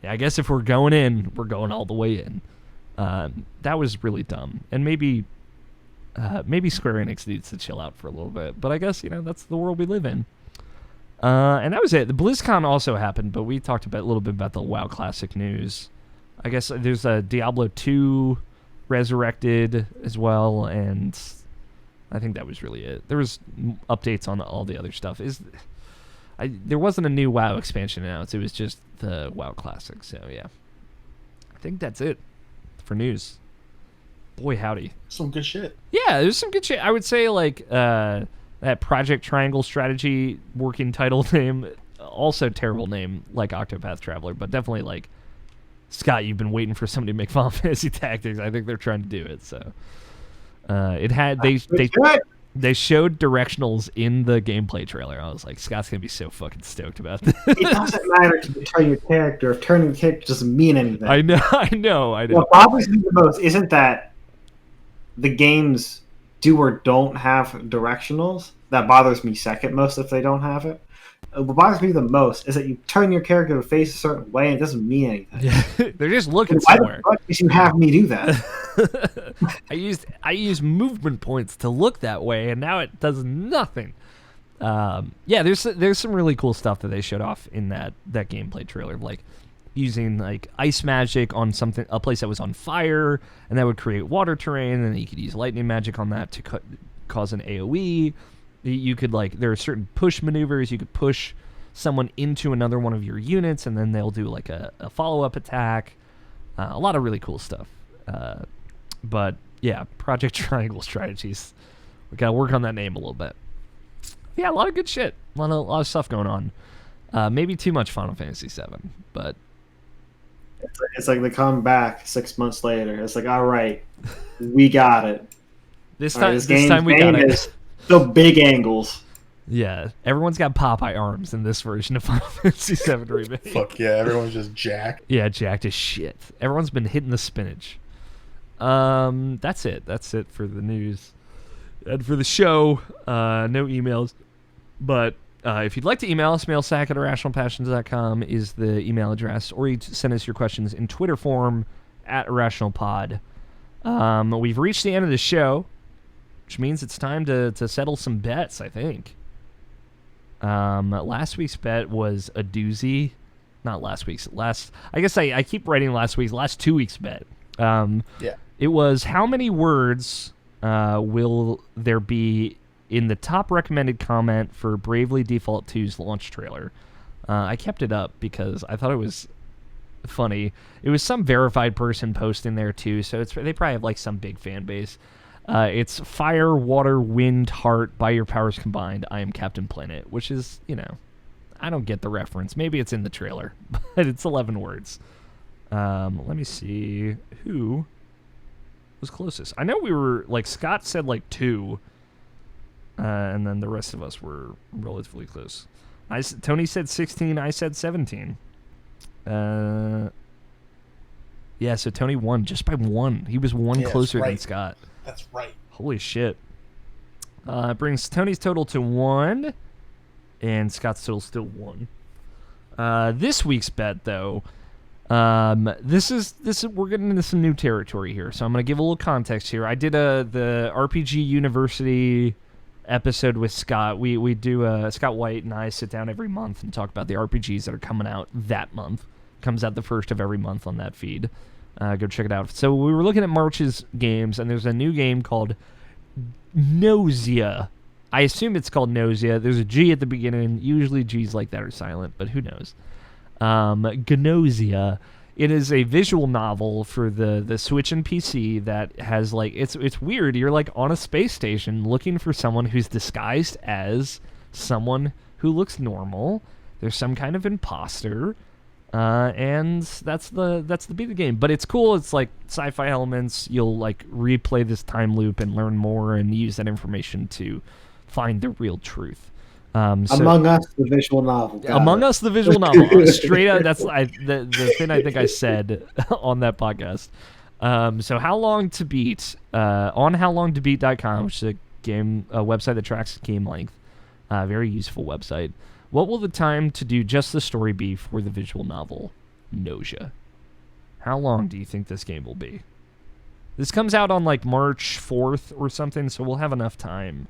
Yeah, I guess if we're going in, we're going all the way in. That was really dumb. And maybe Square Enix needs to chill out for a little bit. But I guess, that's the world we live in. And that was it. The BlizzCon also happened, but we talked a little bit about the WoW Classic news. I guess there's a Diablo 2 Resurrected as well, and I think that was really it. There was updates on all the other stuff. There wasn't a new WoW expansion announced. It was just the WoW Classic. So yeah, I think that's it for news. Boy, howdy.
Some good shit.
Yeah, there's some good shit. I would say like that Project Triangle Strategy working title name, also terrible name like Octopath Traveler, but definitely like, Scott, you've been waiting for somebody to make Final Fantasy Tactics. I think they're trying to do it. So it had they showed directionals in the gameplay trailer. I was like, Scott's gonna be so fucking stoked about this.
It doesn't matter to turn your character. If turning your character doesn't mean anything.
I know.
What bothers me the most isn't that the games do or don't have directionals. That bothers me second most if they don't have it. What bothers me the most is that you turn your character to face a certain way and it doesn't mean anything.
Yeah, they're just looking
why
somewhere.
Why the fuck did you have me do that?
I used movement points to look that way, and now it does nothing. Yeah, there's some really cool stuff that they showed off in that gameplay trailer, like using like ice magic on a place that was on fire, and that would create water terrain, and then you could use lightning magic on that to cause an AoE. You could there are certain push maneuvers. You could push someone into another one of your units, and then they'll do like a follow-up attack. A lot of really cool stuff. But yeah, Project Triangle Strategies. We gotta work on that name a little bit. Yeah, a lot of good shit. A lot of stuff going on. Maybe too much Final Fantasy VII, but
it's like they come back 6 months later. It's like, all right, we got it.
This time we got it.
The big angles.
Yeah, everyone's got Popeye arms in this version of Final Fantasy VII Remake.
Fuck yeah, everyone's just jacked.
Yeah, jacked as shit. Everyone's been hitting the spinach. That's it. That's it for the news. And for the show, no emails. But if you'd like to email us, mailsack at irrationalpassions.com is the email address. Or you send us your questions in Twitter form at irrationalpod. We've reached the end of the show, which means it's time to settle some bets, I think. Last week's bet was a doozy. Not last week's. I guess I keep writing last 2 weeks bet.
Yeah.
It was how many words will there be in the top recommended comment for Bravely Default 2's launch trailer. I kept it up because I thought it was funny. It was some verified person posting there too, so they probably have like some big fan base. It's fire, water, wind, heart, by your powers combined, I am Captain Planet, which is, I don't get the reference. Maybe it's in the trailer, but it's 11 words. Let me see who was closest. I know we were like Scott said like 2, and then the rest of us were relatively close. Tony said 16. I said 17. Yeah, so Tony won just by 1. He was 1 closer than Scott.
That's right.
Holy shit. It brings Tony's total to 1, and Scott's total still 1. This week's bet, though, this is we're getting into some new territory here, so I'm going to give a little context here. I did the RPG University episode with Scott. We do Scott White and I sit down every month and talk about the RPGs that are coming out that month. Comes out the first of every month on that feed. Go check it out. So we were looking at March's games, and there's a new game called Nausea. I assume it's called Nausea. There's a G at the beginning. Usually G's like that are silent, but who knows? Gnosia. It is a visual novel for the Switch and PC that has like it's weird. You're like on a space station looking for someone who's disguised as someone who looks normal. There's some kind of imposter. And that's the beat of the game. But it's cool. It's like sci-fi elements. You'll like replay this time loop and learn more and use that information to find the real truth.
Among Us, the visual novel.
Among Us, the visual novel. Straight up, that's the thing I think I said on that podcast. So How Long to Beat, on howlongtobeat.com, which is a website that tracks game length. Very useful website. What will the time to do just the story be for the visual novel Nausea? How long do you think this game will be? This comes out on like March 4th or something, so we'll have enough time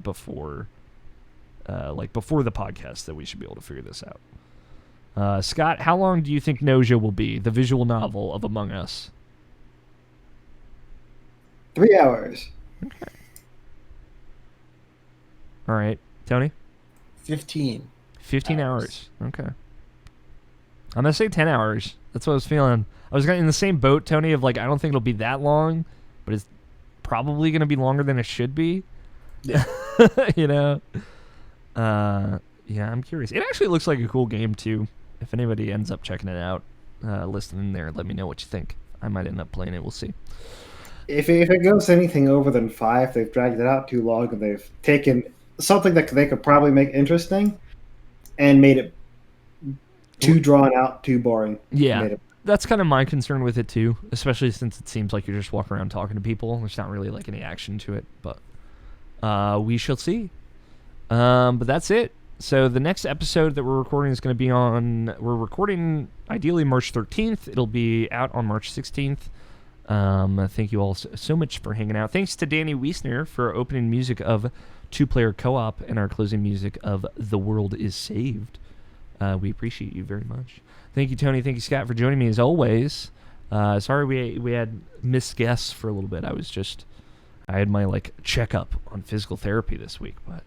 before the podcast that we should be able to figure this out. Scott, how long do you think Nausea will be, the visual novel of Among Us?
3 hours.
Okay. All right. Tony?
15
hours. Okay. I'm going to say 10 hours. That's what I was feeling. I was in the same boat, Tony, of like, I don't think it'll be that long, but it's probably going to be longer than it should be.
Yeah.
Yeah, I'm curious. It actually looks like a cool game, too. If anybody ends up checking it out, listening there, let me know what you think. I might end up playing it. We'll see.
If it goes anything over than 5, they've dragged it out too long, and they've taken something that they could probably make interesting and made it too drawn out, too boring.
Yeah, that's kind of my concern with it too, especially since it seems like you're just walking around talking to people. There's not really like any action to it, but we shall see. But that's it. So the next episode that we're recording is going to be we're recording ideally March 13th. It'll be out on March 16th. Thank you all so much for hanging out. Thanks to Danny Wiesner for opening music of 2-Player Co-op and our closing music of The World Is Saved. We appreciate you very much. Thank you, Tony. Thank you, Scott, for joining me as always. Sorry we had missed guests for a little bit. I had my like checkup on physical therapy this week, but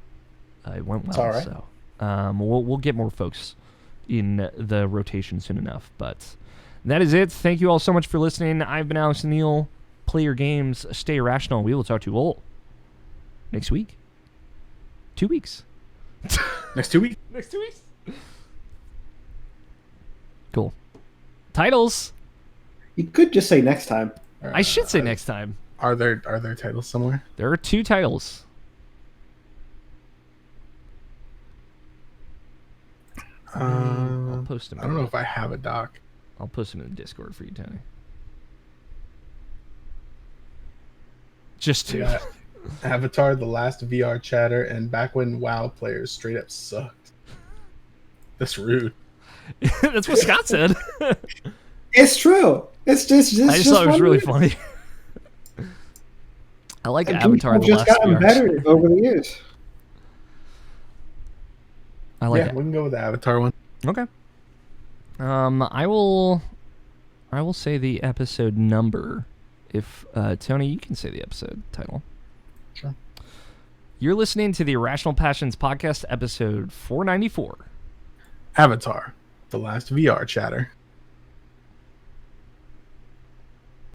it went well.
It's all right.
So we'll get more folks in the rotation soon enough. But that is it. Thank you all so much for listening. I've been Alex Neal. Play your games. Stay irrational. We will talk to you all next week. 2 weeks.
Next 2 weeks.
Next 2 weeks. Cool. Titles.
You could just say next time.
I should say next time.
Are there titles somewhere?
There are 2 titles. I'll post them.
I don't know if I have a doc.
I'll post them in the Discord for you, Tony. Just 2.
Yeah. Avatar, The Last VRChatter, and back when WoW players straight up sucked. That's rude.
That's what Scott said.
It's true. It's just
I just thought it was really funny. I like
and
Avatar, The
just
Last
gotten
VR.
better over the years.
like
we can go with the Avatar one.
Okay. I will say the episode number. If Tony, you can say the episode title.
Sure.
You're listening to the Irrational Passions podcast, episode 494.
Avatar, the last VR chatter.